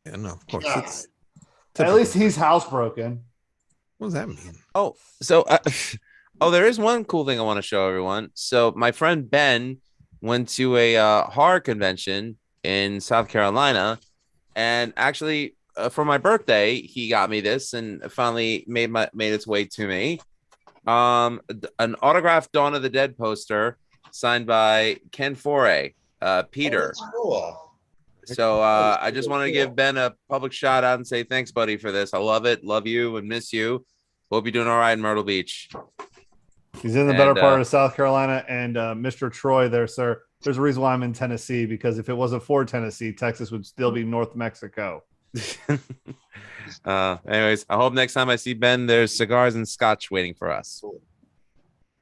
Yeah, no, of course. God. It's At least he's housebroken. what does that mean? Oh, so there is one cool thing I want to show everyone. So my friend Ben went to a horror convention in South Carolina, and actually for my birthday he got me this, and finally made its way to me. An autographed Dawn of the Dead poster signed by Ken Foray, Peter. Oh, that's cool. So That's I just really wanted to cool. give Ben a public shout out and say thanks, buddy, for this. I love it, love you, and miss you. Hope you're doing all right in Myrtle Beach. He's in the better And, part of South Carolina. And Mr. Troy there, sir. There's a reason why I'm in Tennessee, because if it wasn't for Tennessee, Texas would still be North Mexico. Anyways, I hope next time I see Ben, there's cigars and scotch waiting for us.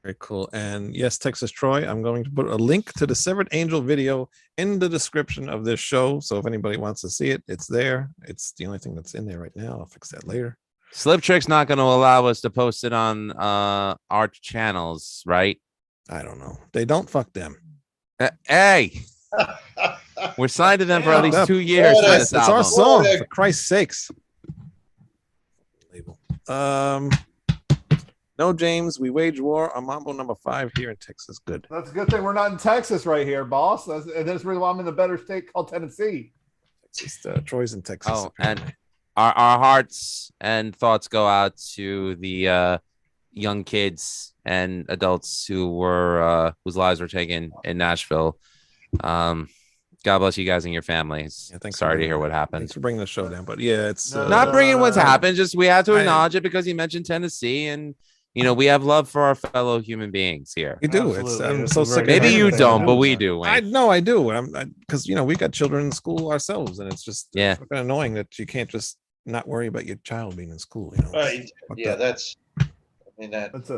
Very cool. And yes, Texas Troy, I'm going to put a link to the Severed Angel video in the description of this show. So if anybody wants to see it, it's there. It's the only thing that's in there right now. I'll fix that later. Slip Trick's not going to allow us to post it on our channels, right? I don't know. They don't, fuck them. Hey, we're signed to them for at least Damn. 2 years. What For a- this It's our album. song, What a- for Christ's sakes. Label. No, James, we wage war on Mambo number 5 here in Texas. Good. That's a good thing we're not in Texas right here, boss. That's the reason why I'm in a better state called Tennessee. Texas, Troy's in Texas. Oh, and apparently. our hearts and thoughts go out to the young kids and adults who were whose lives were taken in Nashville. God bless you guys and your families. Yeah, thanks for Sorry to bringing hear that. what happened. Thanks for bringing the show down. But yeah, it's No, Not bringing what's happened, just we had to I- acknowledge it because you mentioned Tennessee, and we have love for our fellow human beings here. we do. Absolutely. I'm It's so a very sick. Maybe of you hearing thing. that. don't, but we do. I Wayne. know I do. Because we got children in school ourselves, and it's just Yeah. fucking annoying that you can't just not worry about your child being in school. Right. Fucked Yeah, up. that's. I mean that. That's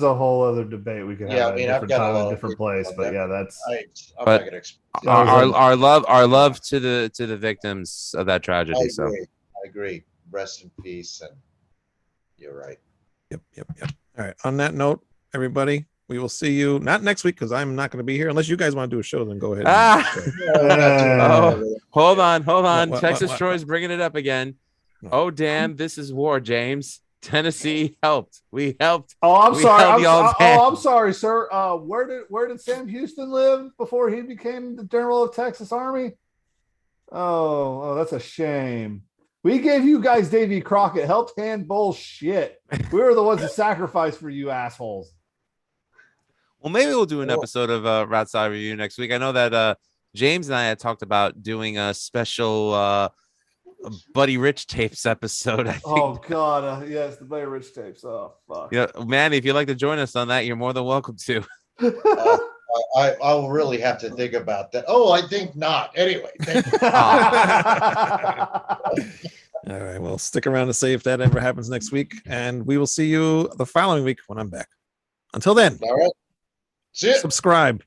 a whole other debate we could have Yeah, at I mean, a I've different got a time, lot a of different opinions place. on But that, yeah, that's I'm But- not gonna. Our love to the victims of that I tragedy. So agree. I agree. Rest in peace, and you're right. Yep. All right. On that note, everybody, we will see you not next week because I'm not going to be here unless you guys want to do a show. Then go ahead. Ah! No, we're not doing Oh. that. hold on. What, Texas what? Troy's bringing it up again. No. Oh damn, this is war, James. Tennessee helped. We helped. Oh, I'm We sorry. held y'all down. I'm sorry, sir. Where did Sam Houston live before he became the General of Texas Army? Oh, that's a shame. We gave you guys Davy Crockett. Helped hand bullshit. We were the ones that sacrificed for you assholes. Well, maybe we'll do an Cool. episode of Rat Side Review next week. I know that James and I had talked about doing a special Buddy Rich tapes episode. I think. Oh God, yes, the Bay Rich tapes. Oh fuck. Yeah, Manny, if you'd like to join us on that, you're more than welcome to. I will really have to think about that. Oh, I think not. Anyway, thank you. All right. Well, stick around to see if that ever happens next week, and we will see you the following week when I'm back. Until then, All right. See ya. subscribe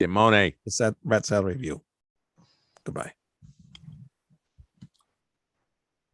Get Monet. to Rat Salad Review. Goodbye.